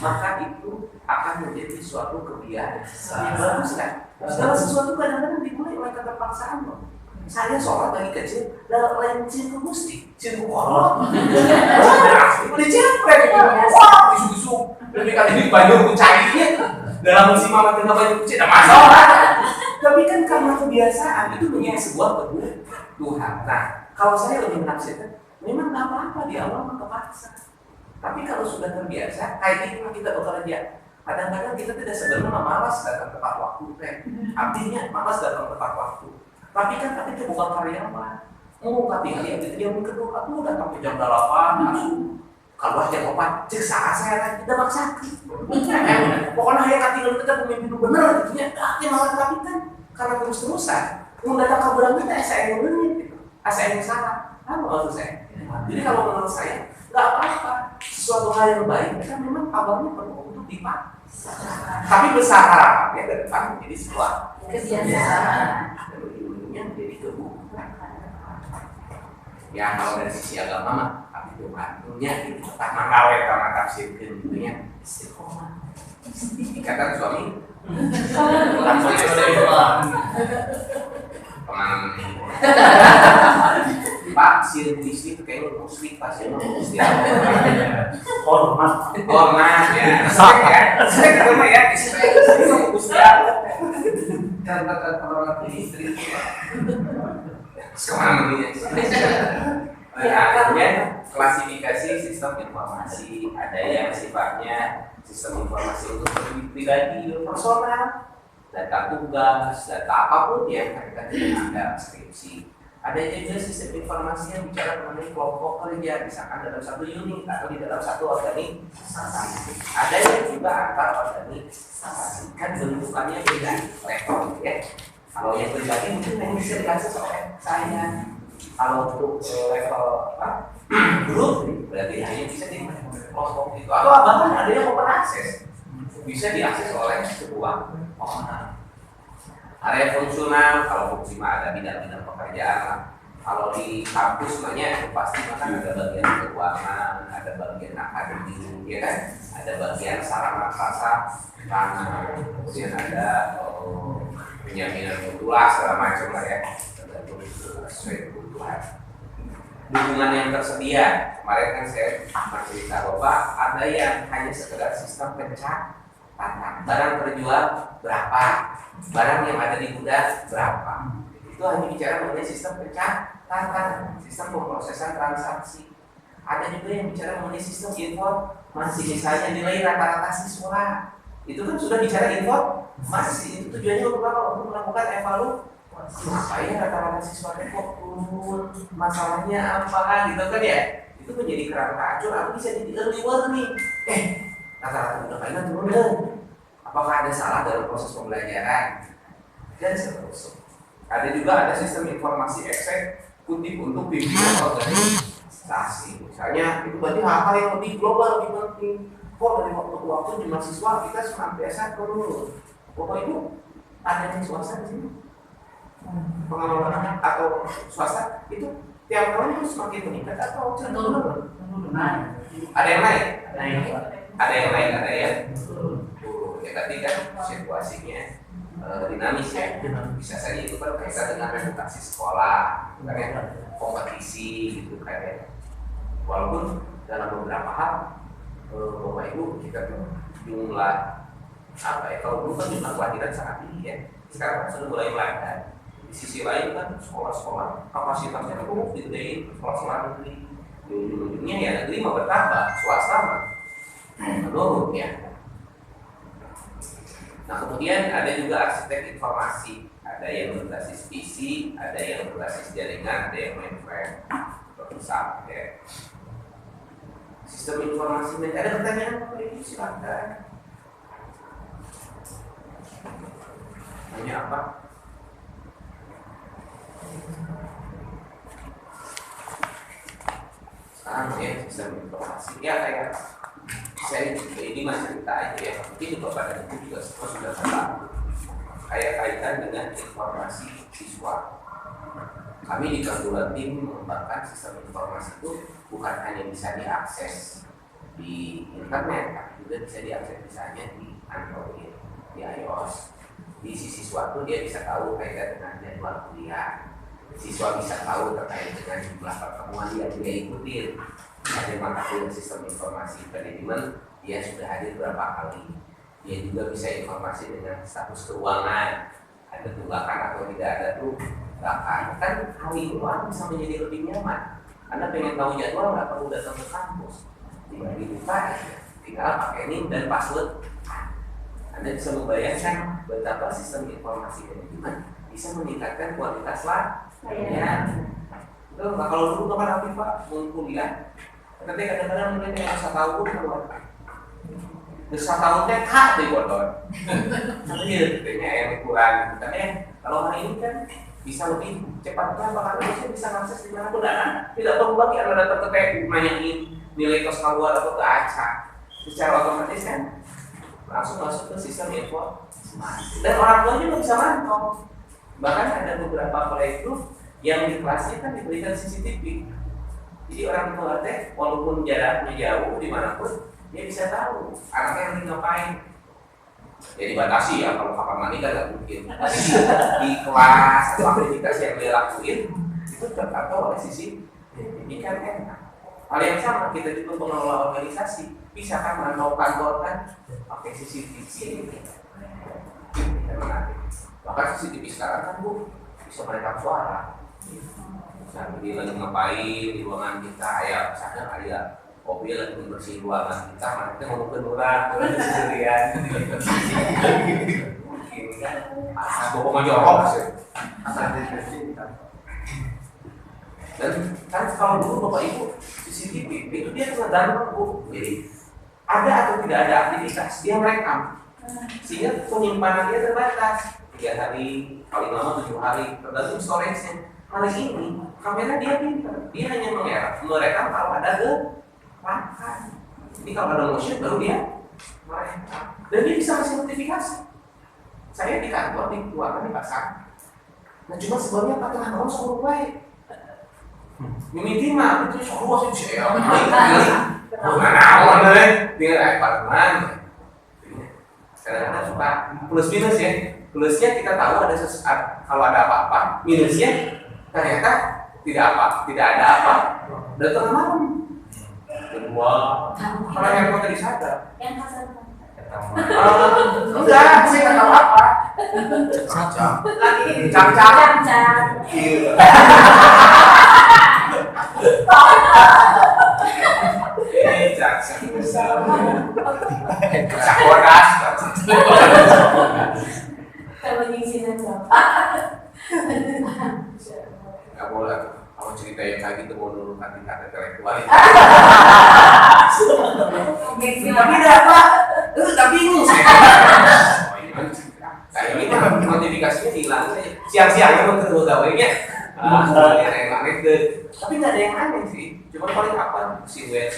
maka itu akan menjadi suatu kebiasaan. Bagus kan? Segala sesuatu kadang-kadang dimulai oleh keterpaksaan loh. Saya sholat dari kecil, lain cinta mesti, cinta Allah. Udah cepet, wah, isu-isu. Lebih kali ini banyak kucainya. Dalam musim amat tengah banyak kucai, tidak masalah. Tapi kan karena kebiasaan, itu menjadi sebuah kebutuhan. Nah, kalau saya lebih menafsirkan, memang nggak apa-apa di awal terpaksa. Tapi kalau sudah terbiasa, kayak gitu kita bekerja. Kadang-kadang kita tidak sebenarnya malas datang tepat waktu, artinya malas datang tepat waktu. Tapi kan itu bukan karyawan. Mau tinggal di jam kedua, aku datang ke jam 8, aku kalau jam 4, cek saya lagi tidak maksa. Pokoknya saya tinggal kita pemimpin bener, gitu ya. Malah tapi kan karena terus-terusan, mau datang ke berang kita SAM gitu, SAM salah. Apa maksud saya? Jadi kalau menurut saya, nggak apa-apa. Sesuatu hal yang baik, kan memang awalnya perlu untuk dipaksa. Tapi besar harapannya ke depan menjadi sebuah kebiasaan. Dan ujung-ujungnya menjadi kebutuhan. Ya kalau dari sisi agama mah, tapi itu bantunya gitu. Tak mangkawe karena tafsirkan gitu ya. Istiqomah. Dikatakan suami. Kemana nih? Pak, si istri itu kayaknya muslim pasti mesti hormat ya. Saya ketemu ya istri mesti kata istri. Kemana nih? Kemudian klasifikasi sistem informasi, ada yang sifatnya sistem informasi untuk pribadi, personal, data tugas, data apapun yang kaitan dengan Anda skripsi. Ada juga sistem informasi yang bicara mengenai kelompok kerja, misalkan dalam satu unit atau di dalam satu organisasi. Ada yang juga antar organisasi, kan bentukannya beda level ya. Kalau yang pribadi mungkin yang bisa diakses oleh saya. Kalau untuk level grup berarti hanya bisa di kelompok itu. Atau bahkan ada yang open access, bisa diakses oleh sebuah orang. Area fungsional, kalau fungsi mah ada bidang-bidang pekerjaan. Kalau di kampus banyak pasti kan ada bagian keuangan, ada bagian akademik, ya kan? Ada bagian sarana prasarana, kemudian ada penjaminan mutual segala macam lah ya, tergantung sesuai kebutuhan. Dukungan yang tersedia, kemarin kan saya cerita bahwa ada yang hanya sekedar sistem pencatatan, barang terjual berapa, barang yang ada di gudang berapa. Itu hanya bicara mengenai sistem pencatatan, sistem pemrosesan transaksi. Ada juga yang bicara mengenai sistem informasi, misalnya nilai rata-rata siswa. Itu kan sudah bicara informasi, itu tujuannya untuk melakukan evaluasi. Supaya rata-rata siswa kok turun, masalahnya apa gitu kan ya. Itu menjadi kerangka acuan, atau bisa jadi early warning. Rata-rata udah kayaknya turun deh. Apakah ada salah dalam proses pembelajaran? Dan seterusnya. Ada juga sistem informasi eksekutif untuk pimpinan organisasi. Misalnya itu berarti hal-hal yang lebih global, lebih penting. Kok dari waktu ke waktu jumlah siswa kita senantiasa turun. Bapak Ibu ada yang swasta di sini? Pengelolaan atau swasta itu tiap tahun itu semakin meningkat atau cenderung menurun? Ada yang naik? Ada yang naik, ada yang turun. Ya tadi kan situasinya dinamis ya, bisa saja itu kan berkaitan dengan reputasi sekolah, kan kompetisi gitu kan ya. Walaupun dalam beberapa hal, Bapak Ibu kita jumlah apa ya, kalau dulu kan jumlah kelahiran sangat tinggi ya, sekarang sudah mulai melandai. Di sisi lain kan sekolah-sekolah kapasitasnya cukup gede, sekolah-sekolah negeri, ujung-ujungnya ya negeri mau bertambah, swasta mah menurun ya. Nah kemudian ada juga arsitek informasi, ada yang berbasis PC, ada yang berbasis jaringan, ada yang mainframe, terpisah ya. Sistem informasi, ada pertanyaan apa ini silakan. Contohnya apa? Sekarang ya sistem informasi ya kayak saya ini masih cerita aja ya, mungkin juga pada itu juga semua sudah tahu. Kayak kaitan dengan informasi siswa. Kami di Perguruan Tinggi mengembangkan sistem informasi itu bukan hanya bisa diakses di internet, tapi juga bisa diakses misalnya di Android, di iOS. Di sisi siswa itu dia bisa tahu kaitan dengan jadwal kuliah. Siswa bisa tahu terkait dengan jumlah pertemuan yang dia ikutin. Ada mata kuliah sistem informasi manajemen, dia sudah hadir berapa kali. Dia juga bisa informasi dengan status keuangan, ada tunggakan atau tidak ada tunggakan. Kan hari ini orang bisa menjadi lebih nyaman. Anda pengen tahu jadwal nggak perlu datang ke kampus, tinggal dibuka aja, tinggal pakai NIM dan password. Anda bisa membayangkan betapa sistem informasi manajemen bisa meningkatkan kualitas layanan. Nah, kalau dulu kapan Afif Pak mau kuliah, nanti kadang-kadang mungkin yang rasa tahu keluar. Rasa tahu teh hak di bodor. Iya, katanya yang kurang. Karena kalau hari ini kan bisa lebih cepat kan, bahkan saya bisa akses di mana pun dan tidak perlu lagi Anda datang ke TU nanyain nilai kos keluar atau ke ACA. Secara otomatis kan langsung masuk ke sistem info. Dan orang tuanya nggak bisa mantau. Bahkan ada beberapa pelaku yang di kelasnya kan diberikan CCTV. Jadi orang tua teh walaupun jaraknya jauh dimanapun dia bisa tahu anaknya lagi ngapain. Ya dibatasi ya, kalau kamar mandi kan nggak mungkin. Tapi di kelas atau aktivitas yang dia lakuin itu terpantau oleh CCTV kan enak. Hal yang sama kita juga pengelola organisasi bisa kan memantau kantor kan pakai CCTV. Bahkan CCTV sekarang kan Bu bisa merekam suara. Misalnya dia lagi ngapain di ruangan kita, ya misalnya ada kopi lagi membersih ruangan kita, kita ngomong ke orang sendirian. Mungkin kan, bapak mau jorok sih. Dan kan kalau dulu bapak ibu CCTV itu dia ngedang Bu, jadi ada atau tidak ada aktivitas dia merekam, sehingga penyimpanan dia terbatas 3 hari, paling lama 7 hari, tergantung storage-nya. Kali ini kamera dia pintar, dia hanya merekam kalau ada gerakan. Jadi kalau ada motion baru dia merekam. Dan dia bisa kasih notifikasi. Saya di kantor di ruangan dipasang. Nah cuma sebabnya Pak tengah malam suruh baik. Mimiti mah itu suruh sih saya. Mana deh? Dia apartemen. Kadang-kadang suka plus minus ya. Plusnya kita tahu ada sesuatu, kalau ada apa-apa. Minusnya ternyata tidak ada apa. Dan tengah malam. Kedua, kalau yang mau tadi sadar. Yang kasar. Enggak, saya nggak tahu apa. Cam-cam. Lagi cam-cam. Cakodas. Kalau nyisinan berapa? Nggak boleh. Kalau cerita yang kayak gitu mau nurunkan tingkat intelektual. Tapi apa? Tapi bingung sih. Kayak ini kan notifikasinya hilang saja. Siang-siang itu ketemu gawainya. Enak gitu. Tapi nggak ada yang aneh sih. Cuma paling apa? Siluet.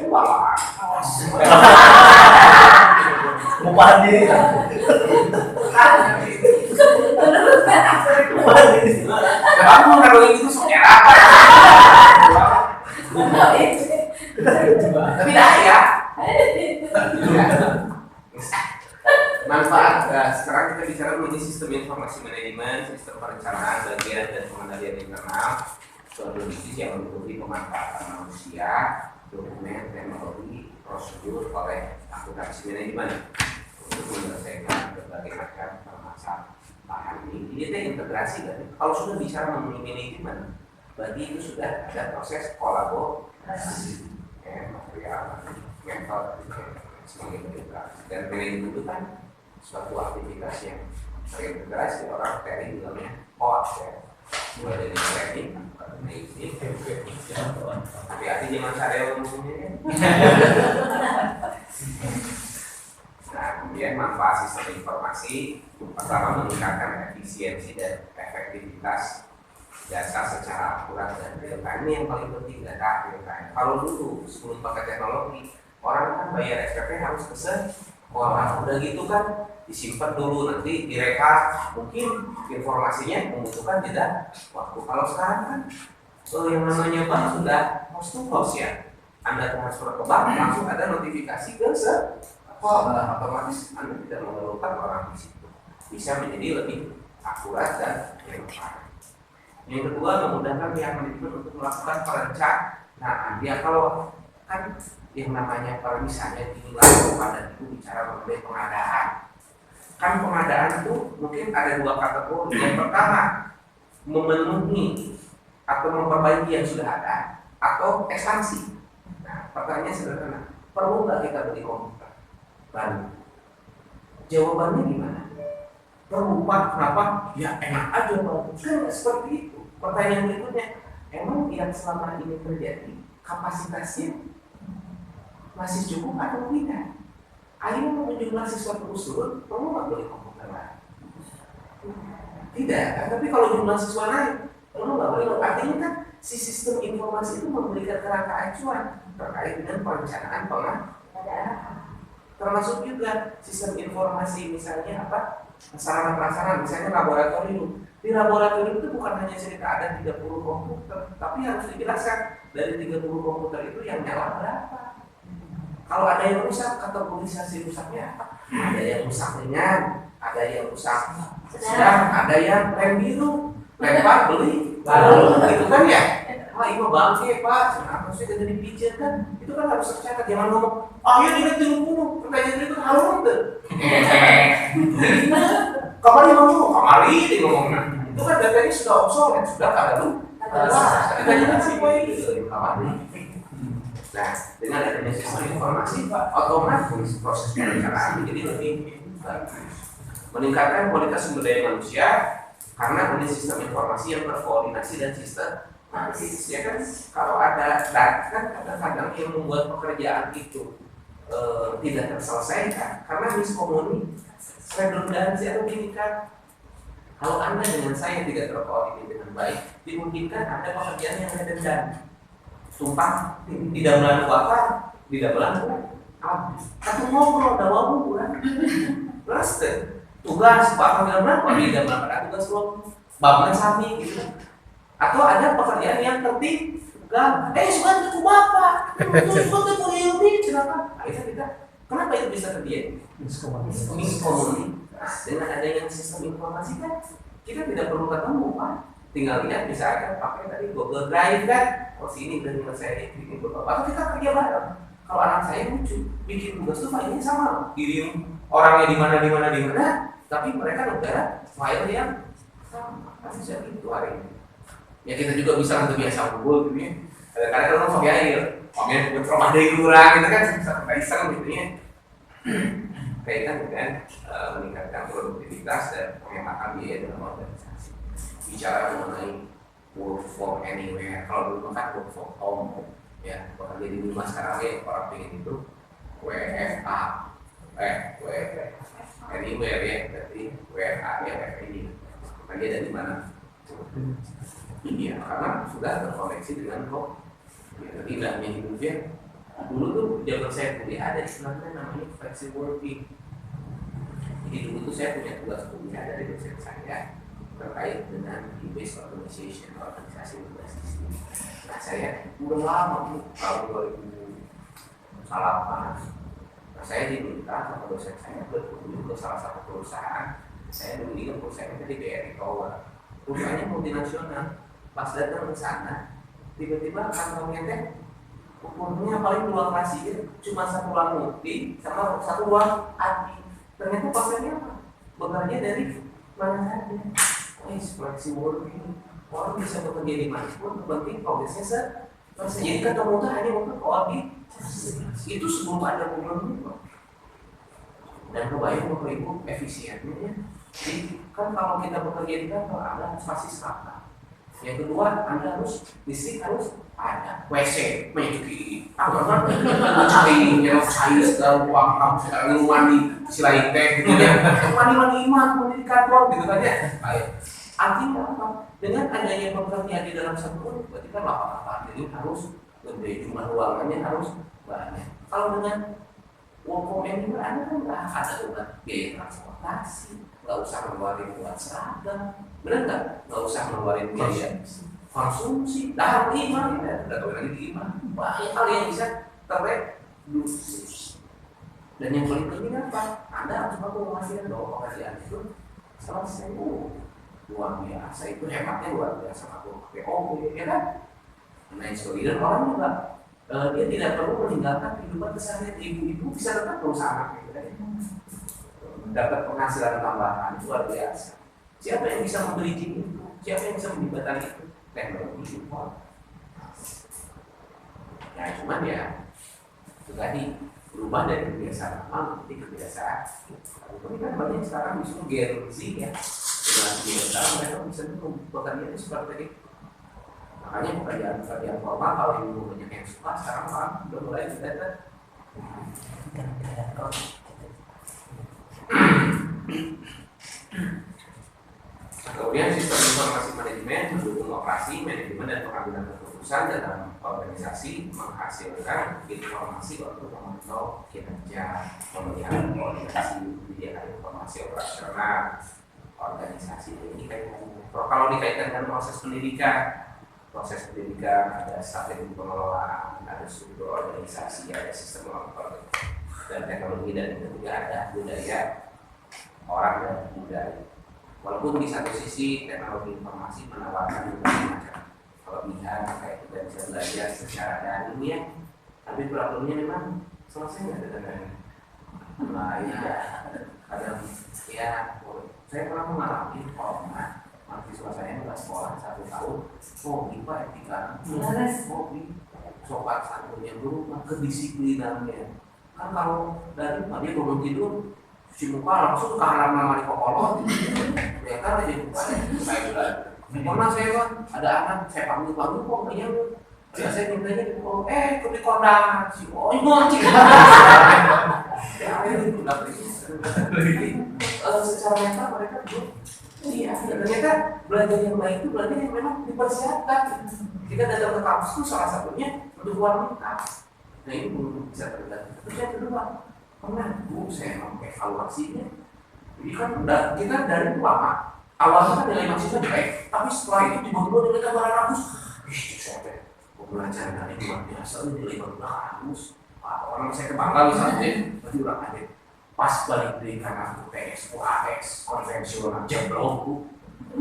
Wah. Upahan diri. Kamu kalau itu soalnya apa? Tapi dah ya. Manfaat. Sekarang kita bicara mengenai sistem informasi manajemen, sistem perencanaan, bagian dan pengendalian internal. Suatu bisnis yang meliputi pemanfaatan manusia, dokumen, teknologi, prosedur oleh akuntansi manajemen untuk menyelesaikan berbagai macam permasalahan ini. Ini teh integrasi kan? Kalau sudah bicara mengenai manajemen, berarti itu sudah ada proses kolaborasi, material, metode, sebagai integrasi. Dan manajemen itu kan suatu aktivitas yang terintegrasi. Orang teknik bilangnya OAS ya, mulai dari training, tapi artinya mas ada yang ngomongnya. Nah, kemudian manfaat sistem informasi pertama meningkatkan efisiensi dan efektivitas data secara akurat dan real time. Ini yang paling penting, data real time. Kalau dulu sebelum pakai teknologi, orang kan bayar SPP harus ke sekolah, udah gitu kan disimpan dulu, nanti direkap, mungkin informasinya membutuhkan jeda waktu. Kalau sekarang kan yang namanya bank sudah host to host ya, Anda transfer ke bank langsung ada notifikasi ke sekolah, otomatis Anda tidak memerlukan orang di situ, bisa menjadi lebih akurat dan relevan. Yang kedua, memudahkan pihak manajemen untuk melakukan perencanaan. Ya kalau kan yang namanya misalnya dinilai pada itu bicara mengenai pengadaan. Kan pengadaan itu mungkin ada dua kategori. Yang pertama, memenuhi atau memperbaiki yang sudah ada, atau ekspansi. Nah, pertanyaannya sederhana, perlu nggak kita beli komputer baru? Jawabannya gimana? Perlu Pak, kenapa? Ya enak aja Pak. Kan seperti itu. Pertanyaan berikutnya, emang yang selama ini terjadi kapasitasnya masih cukup atau tidak? Ayo jumlah siswa terus turun, perlu nggak beli komputer lain? Tidak, kan? Tapi kalau jumlah siswa naik, perlu nggak beli? Artinya kan si sistem informasi itu memberikan kerangka acuan terkait dengan perencanaan pengadaan. Termasuk juga sistem informasi misalnya apa? Sarana prasarana, misalnya laboratorium. Di laboratorium itu bukan hanya cerita ada 30 komputer, tapi harus dijelaskan dari 30 komputer itu yang nyala berapa. Kalau ada yang rusak, kategorisasi rusaknya apa? Ada yang rusak ringan, ada yang rusak sedang, ada yang rem biru, lempar beli baru, gitu kan ya? Wah ini bangke Pak, kenapa sih jadi dipijat kan? Itu kan harus tercatat, jangan ngomong, ya ini dulu, pertanyaan itu harus tuh. Kamari di ngomongnya, itu kan datanya sudah obsolete, sudah kada lu. Katanya kan sih kamari. Nah, dengan adanya sistem informasi, otomatis proses perencanaan menjadi lebih bagus. Meningkatkan kualitas sumber daya manusia karena punya sistem informasi yang terkoordinasi dan sistematis. Ya kan, kalau ada data kan kadang-kadang yang membuat pekerjaan itu tidak terselesaikan karena miskomunikasi, redundansi atau ginikan. Kalau Anda dengan saya tidak terkoordinasi dengan baik, dimungkinkan ada pekerjaan yang redundan. Sumpah, tidak bulan puasa, tidak bulan habis. Satu ngobrol, ada wabu kan? Terus tugas, bahkan tidak bulan, tidak bulan pada tugas belum, babnya sami gitu. Atau ada pekerjaan yang tertib, suka itu bapak, suka itu ini, kenapa? Akhirnya kita, kenapa itu bisa terjadi? Miskomunikasi. Dengan adanya sistem informasi kan, kita tidak perlu ketemu Pak. Tinggal lihat bisa aja pakai tadi Google Drive kan, sini udah selesai bikin Google, atau kita kerja bareng. Kalau anak saya lucu, bikin tugas tuh filenya sama, kirim orangnya di mana, tapi mereka negara file yang sama. Pasti bisa gitu hari ini. Ya kita juga bisa untuk biasa Google gitu ya. Kadang-kadang orang pakai air, pakai rumah dari kurang, kita kan bisa pakai iseng gitu ya. Kaitan dengan meningkatkan produktivitas dan penghematan biaya dalam organisasi. Bicara mengenai work from anywhere, kalau dulu kan work from home, ya bekerja di rumah. Sekarang ya orang pengen itu WFA, anywhere ya, berarti WFA ya ini bekerja dari mana? Iya, karena sudah terkoneksi dengan kok. Ya, tidak hanya hidupnya. Dulu tuh zaman saya kuliah ada istilahnya namanya flexible working. Jadi dulu tuh saya punya tugas kuliah dari dosen saya terkait dengan based organization, organisasi berbasis. Nah saya udah lama tahun 2008. Nah saya diminta sama dosen saya berkunjung ke salah satu perusahaan. Saya mendirikan perusahaan dari BRI Tower. Perusahaannya multinasional. Pas datang ke sana, tiba-tiba kantornya teh ukurnya paling dua kasir, cuma satu ruang multi sama satu ruang admin. Ternyata pasiennya apa? Bekerja dari mana saja. Flexible working, orang bisa bekerja di mana pun, penting progresnya jadi ketemu tuh hanya untuk koordinasi. Itu sebelum ada Google itu. Dan kebayang Bapak Ibu efisiennya. Jadi kan kalau kita bekerja di kantor, Anda harus pasti staf. Yang kedua, Anda harus listrik harus ada WC, meja apa kan? Cari yang saya segala uang kamu sekarang mandi silain teh gitu ya. Mandi di kantor gitu kan ya. Artinya apa? Dengan adanya pekerjaan di dalam satu berarti kan lapangan jadi harus gede, jumlah ruangannya harus banyak. Kalau dengan work from anywhere Anda kan nggak ada beban biaya transportasi, nggak usah ngeluarin buat seragam, benar nggak usah ngeluarin biaya konsumsi, dah iman ya, udah tahu lagi iman, banyak hal yang bisa terreduksi. Dan yang paling penting apa? Anda harus mampu memastikan bahwa pekerjaan itu selesai. Luar biasa, itu hematnya luar biasa. Aku POB, ya kan? Nah, dan orang juga dia tidak perlu meninggalkan kehidupan keseharian ibu-ibu bisa tetap berusaha gitu kan? Dapat penghasilan tambahan luar biasa. Siapa yang bisa membeli itu? Siapa yang bisa menjembatani itu? Teknologi impor. Ya cuman ya itu tadi berubah dari kebiasaan lama menjadi kebiasaan. Ini kan banyak sekarang justru Gen Z ya. Sekarang mereka bisa bekerja seperti itu. Makanya pekerjaan formal kalau ibu banyak yang suka sekarang orang udah mulai sudah. Kemudian sistem informasi manajemen mendukung operasi, manajemen dan pengambilan keputusan dalam organisasi, menghasilkan informasi untuk memantau kinerja, pemenuhan koordinasi, menyediakan informasi operasional organisasi ini kaitannya. Kalau dikaitkan dengan proses pendidikan ada strategi pengelolaan, ada struktur organisasi, ada sistem monitor dan teknologi, dan itu juga ada budaya orang dan budaya. Walaupun di satu sisi teknologi informasi menawarkan berbagai macam kelebihan kayak kita bisa belajar secara daring ya, tapi problemnya memang selesai nggak dengan ya kadang ya saya pernah mengalami corona mahasiswa saya nggak sekolah 1 tahun IPA etika sopan santunnya dulu kedisiplinannya kan kalau dari dia bangun tidur cuci muka langsung ke halaman di kokolot ya kan aja saya bilang pernah saya kan ada anak saya panggil kok dia saya mintanya ikut di koordinasi secara mental mereka tuh iya ternyata belajar yang baik itu belajar yang memang dipersiapkan. Kita datang ke kampus itu salah satunya untuk luar mental. Nah ini belum bisa terjadi. Terus yang kedua pernah saya mau evaluasinya. Jadi kan kita dari lama awalnya kan nilai mahasiswa baik, tapi setelah itu tiba-tiba nilai tambah 100. Saya belajar dari luar biasa nilai baru 100. Orang saya kebangga misalnya berarti ulang aja. Pas balik dari karena UTS, UAS, konvensional, jeblok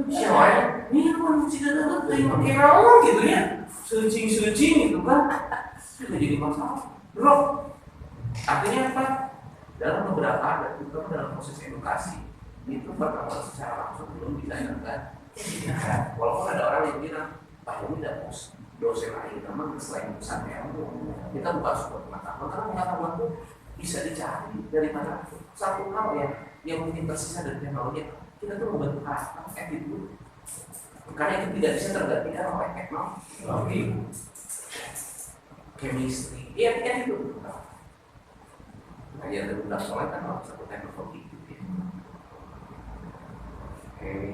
siapa ini kan tidak dapat terima kira gitu ya searching gitu kan sudah jadi masalah bro. Artinya apa? Dalam beberapa ada juga dalam proses edukasi itu pertama secara langsung belum ditanyakan. Walaupun ada orang yang bilang Pak ini tidak dosen lain memang selain pesan kita bukan support pengetahuan karena pengetahuan itu bisa dicari dari mana. Satu hal yang mungkin tersisa dari teknologi kita tuh membentuk karakter attitude karena itu tidak bisa tergantikan oleh teknologi chemistry itu aja udah soalnya kan satu teknologi gitu ya.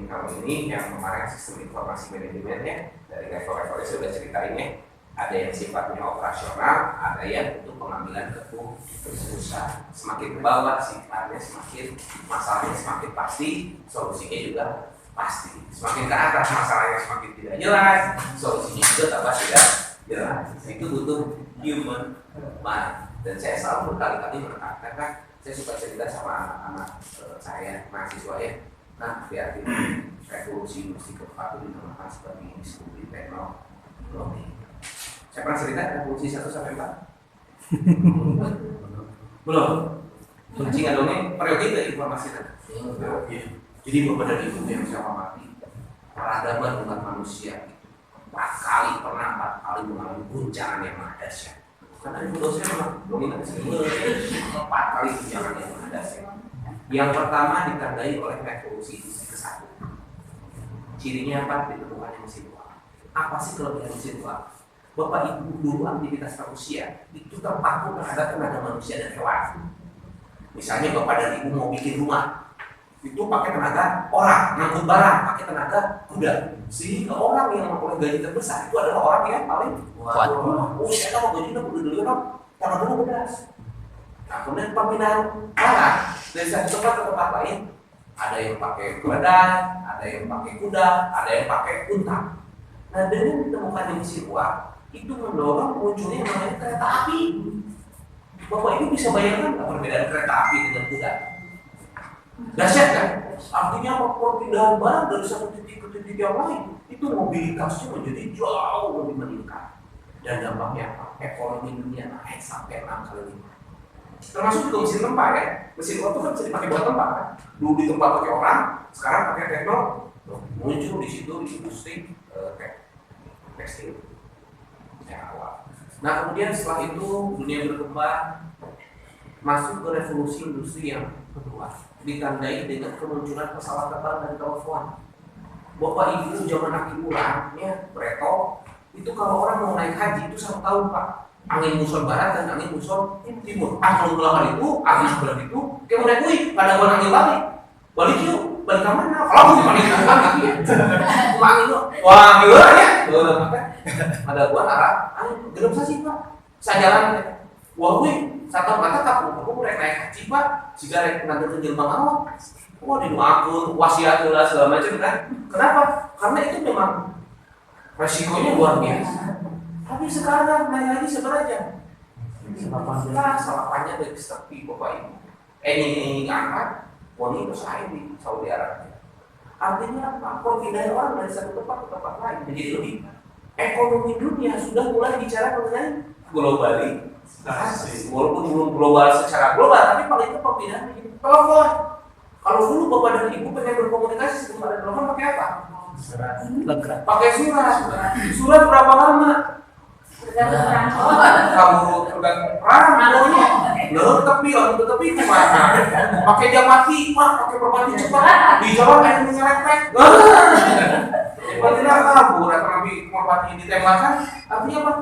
Kalau ini yang kemarin sistem informasi manajemen ya dari level-levelnya sudah ceritain ya. Ada yang sifatnya operasional, ada yang untuk pengambilan keputusan. Semakin ke bawah sifatnya semakin masalahnya semakin pasti, solusinya juga pasti. Semakin ke atas masalahnya semakin tidak jelas, solusinya juga tambah tidak jelas. Itu butuh human mind. Dan saya selalu berkali-kali menekankan, saya suka cerita sama anak-anak saya mahasiswa ya. Nah, hati-hati revolusi industri keempat itu dinamakan sebagai diskusi teknologi. Saya pernah cerita revolusi 1 sampai 4? Belum. Kuncing adonnya periode informasi tadi. Jadi beberapa dari itu yang saya hormati peradaban umat manusia 4 kali mengalami guncangan yang dahsyat. Karena itu dosen memang dominasi 4 kali guncangan yang dahsyat. Yang pertama ditandai oleh revolusi ke-1. Cirinya apa? Ditemukannya mesin uang. Apa sih kelebihan mesin uang? Bapak Ibu dulu aktivitas manusia itu terpaku terhadap tenaga manusia dan hewan. Misalnya Bapak dan Ibu mau bikin rumah, itu pakai tenaga orang, ngangkut barang, pakai tenaga kuda. Sehingga orang yang mempunyai gaji terbesar itu adalah orang yang paling kuat. Oh, saya mau gajinya kuda dulu dong, karena dulu bedas. Nah, kemudian pemindahan barang dari satu tempat ke tempat lain, ada yang pakai keledai, ada yang pakai kuda, ada yang pakai unta. Nah, dengan ditemukannya mesin uap, itu mendorong munculnya namanya kereta api. Bapak Ibu bisa bayangkan nggak perbedaan kereta api dengan kuda? Dahsyat kan? Artinya apa? Perpindahan barang dari satu titik ke titik yang lain itu mobilitasnya menjadi jauh lebih meningkat. Dan dampaknya apa? Ekonomi dunia naik sampai 6 kali lipat. Termasuk juga mesin tempa ya. Mesin uap itu kan bisa dipakai buat tempa kan? Dulu di tempat pakai orang, sekarang pakai teknologi. Muncul di situ di industri tekstil. Nah, kemudian setelah itu dunia berkembang, masuk ke revolusi industri yang kedua, ditandai dengan kemunculan pesawat terbang dan telepon. Bapak Ibu zaman akhir bulan, ya Preto, itu kalau orang mau naik haji itu selalu tahu Pak, angin muson barat dan angin muson timur. Angin sebelah itu, angin sebelah itu, kayak mau naik kuih, pada bulan angin balik yuk, balik ke mana? Kalau mau balik ke mana? Cuma angin lo, wah gila ya, ada buat arah, angin gelap saja Pak, saya jalan, wah kuih. Satu kata aku mulai naik haji Pak, jika nanti ke Jelma awak, wah di akun wasiat lah segala macam kan. Kenapa? Karena itu memang resikonya luar biasa. Tapi sekarang naik haji sebenarnya salapannya dari sepi Bapak Ibu. Ini angkat, ini usaha di Saudi Arabia. Artinya apa? Perpindahan orang dari satu tempat ke tempat lain menjadi lebih. Ekonomi dunia sudah mulai bicara mengenai globalisasi. Walaupun belum global secara global, tapi paling itu perpindahan menjadi telepon. Kalau dulu Bapak dan Ibu pengen berkomunikasi sebelum ada telepon pakai apa? Surat. Pakai surat. Surat berapa lama? Kamu tergantung pokoknya. Lalu tetapi gimana? Pakai jam mati, Pak, pakai perbati cepat. Di jalan ada menyerempet. Tiba-tiba kabur atau nanti perbati ditembakkan. Artinya apa?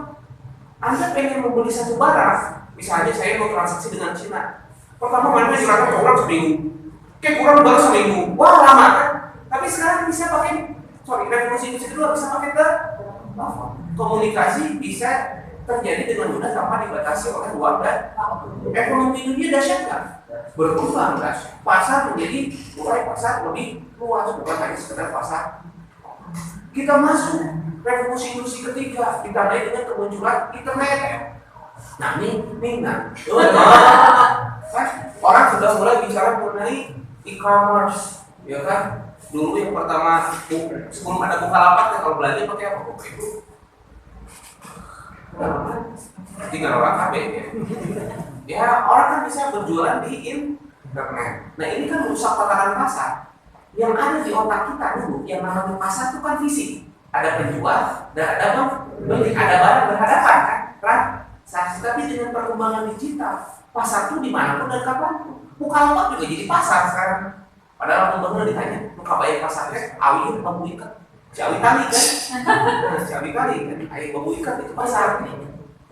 Anda pengen membeli satu barang, misalnya saya mau transaksi dengan Cina. Pertama mana silakan kurang seminggu. Kayak kurang baru seminggu. Wah lama kan? Tapi sekarang bisa pakai, revolusi industri kedua bisa pakai telepon. Komunikasi bisa terjadi dengan mudah tanpa dibatasi oleh uang dan ekonomi dunia dahsyat kan? Berkembang dahsyat. Pasar menjadi mulai pasar lebih luas, bukan hanya sekedar pasar. Kita masuk revolusi industri ketiga ditandai dengan kemunculan internet. Nah ini orang sudah mulai bicara mengenai e-commerce, ya kan? Dulu yang pertama sebelum ada Bukalapak ya, kalau belanja pakai apa? Bapak Ibu? Tinggal orang KB ya. Ya orang kan bisa berjualan di internet. Nah ini kan merusak tatanan pasar. Yang ada di otak kita dulu, yang namanya pasar itu kan fisik. Ada penjual dan ada pembeli, ada barang berhadapan kan? Tapi dengan perkembangan digital, pasar itu dimanapun dan kapanpun. Bukalapak juga jadi pasar sekarang. Padahal pembangunan ditanya, lu kabayang pasarnya, awi bambu ikat, jawi tali kan? Jawi tali kan? Ayo bambu ikat itu pasar.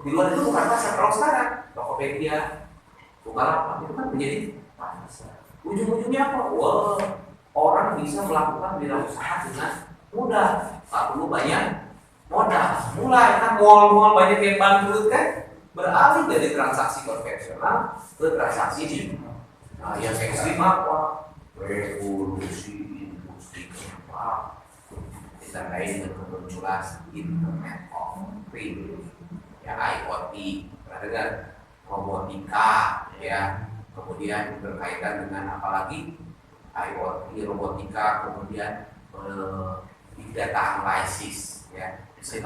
Di luar itu bukan pasar. Kalau sekarang, Tokopedia, Bukalapak itu kan menjadi pasar. Ujung-ujungnya apa? Wah, orang bisa melakukan wirausaha dengan mudah, tak perlu banyak modal. Mulai kan mall-mall banyak yang bangkrut kan, beralih dari transaksi konvensional ke transaksi digital. Nah, yang ekstrim apa? Revolusi industri keempat ditandai dengan kemunculan Internet of Things, ya IoT, dengan robotika, ya, kemudian berkaitan dengan apalagi IoT, robotika, kemudian big data analysis, ya, machine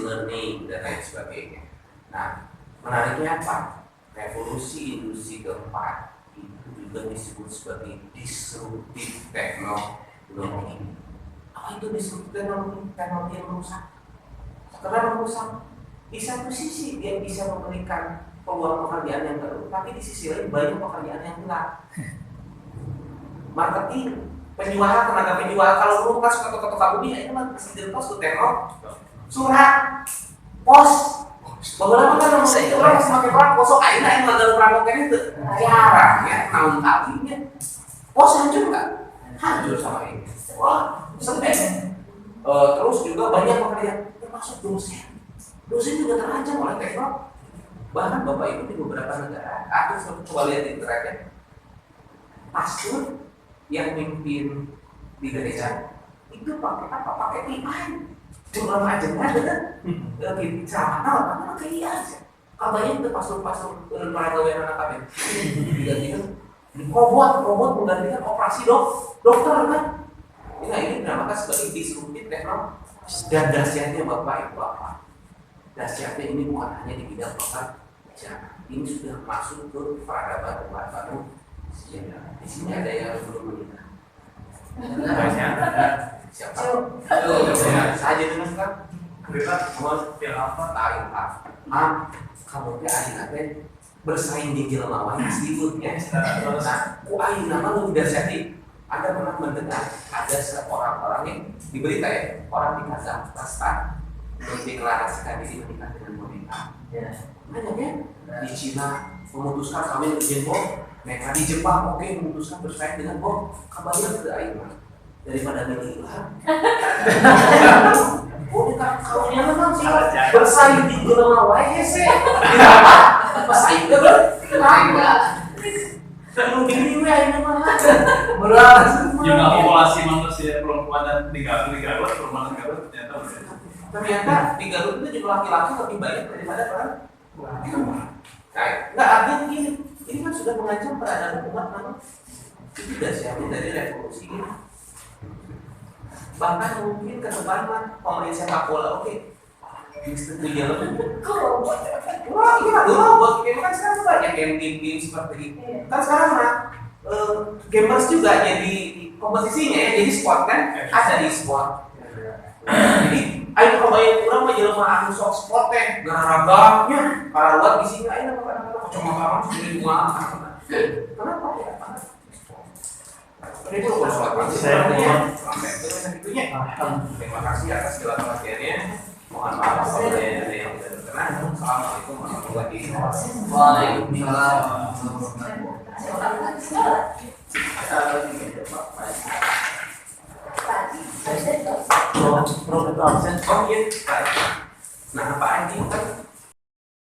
learning dan lain sebagainya. Nah, menariknya apa? Revolusi industri keempat itu juga disebut sebagai disruptive technology. Apa itu disruptive technology? Teknologi yang merusak. Setelah merusak, di satu sisi dia bisa memberikan peluang pekerjaan yang baru, tapi di sisi lain banyak pekerjaan yang hilang. Marketing, penjual, tenaga penjual. Kalau lu pas ke toko bumi, itu mah mesti dilepas ke tengok surat pos. Beberapa kan orang orang masih pakai plat kosong aja yang nggak perampokan itu jarang ya, tahun tahunnya pos hancur nggak? Hancur sama ini. Wah, sampai terus juga banyak pekerjaan termasuk dosen. Dosen juga terancam oleh teknologi. Bahkan Bapak Ibu di beberapa negara, atau coba lihat di internet, pastor yang mimpin di gereja itu pakai apa? Pakai TI. Cuma aja nggak ada lagi ceramah, apa pakai TI aja. Kabarnya itu pastor-pastor para gawean anak kami. Gitu. Robot menggantikan operasi dokter kan? Nah ini dinamakan sebagai disruptif teknologi. Dan dahsyatnya Bapak Ibu apa? Dahsyatnya ini bukan hanya di bidang pekerjaan. Ini sudah masuk ke peradaban umat baru. Di sini ada yang belum menikah. Siapa? Saja dengan sekarang. Kita mau apa? Tarik kamu teh ayeuna teh bersaing di jelema wae disebut ya. Nah, ku ayeuna mah lu dahsyati. Anda pernah mendengar ada seorang orang yang diberi kayak orang di Kazakhstan mendeklarasikan diri menikah dengan boneka. Banyak ya di Cina memutuskan kawin dengan bom. Mereka di Jepang memutuskan bersaing dengan bom. Kabarnya ke ayeuna daripada gila. Boneka kawinnya memang sih bersaing di jelema wae hese. Bersaing deh. Mungkin ini ayeuna mah berat. Jumlah populasi manusia perempuan dan di Garut perumahan Garut ternyata di Garut itu jumlah laki-laki lebih banyak daripada perempuan. Nah, nggak artinya begini. Ini kan sudah mengancam peradaban umat memang. Itu sudah siapin dari revolusi ini. Bahkan mungkin ke depan mah pemain sepak bola oke. Disetujui wah iya dulu buat game kan sekarang banyak yang game seperti itu. Kan sekarang mah gamers juga jadi kompetisinya ya, jadi sport kan ada di sport. Jadi ayo kebayang kurang mah jelema anu sok sport teh garagamnya karawat di sini ayo nama cuma kamu sendiri mah. Kenapa ya? Ini dulu terima kasih atas segala perhatiannya. Mohon maaf apabila ada yang tidak berkenan. Assalamualaikum warahmatullahi wabarakatuh. Waalaikumsalam. Profesor absen. Oh iya, baik. Nah, Pak Anji kan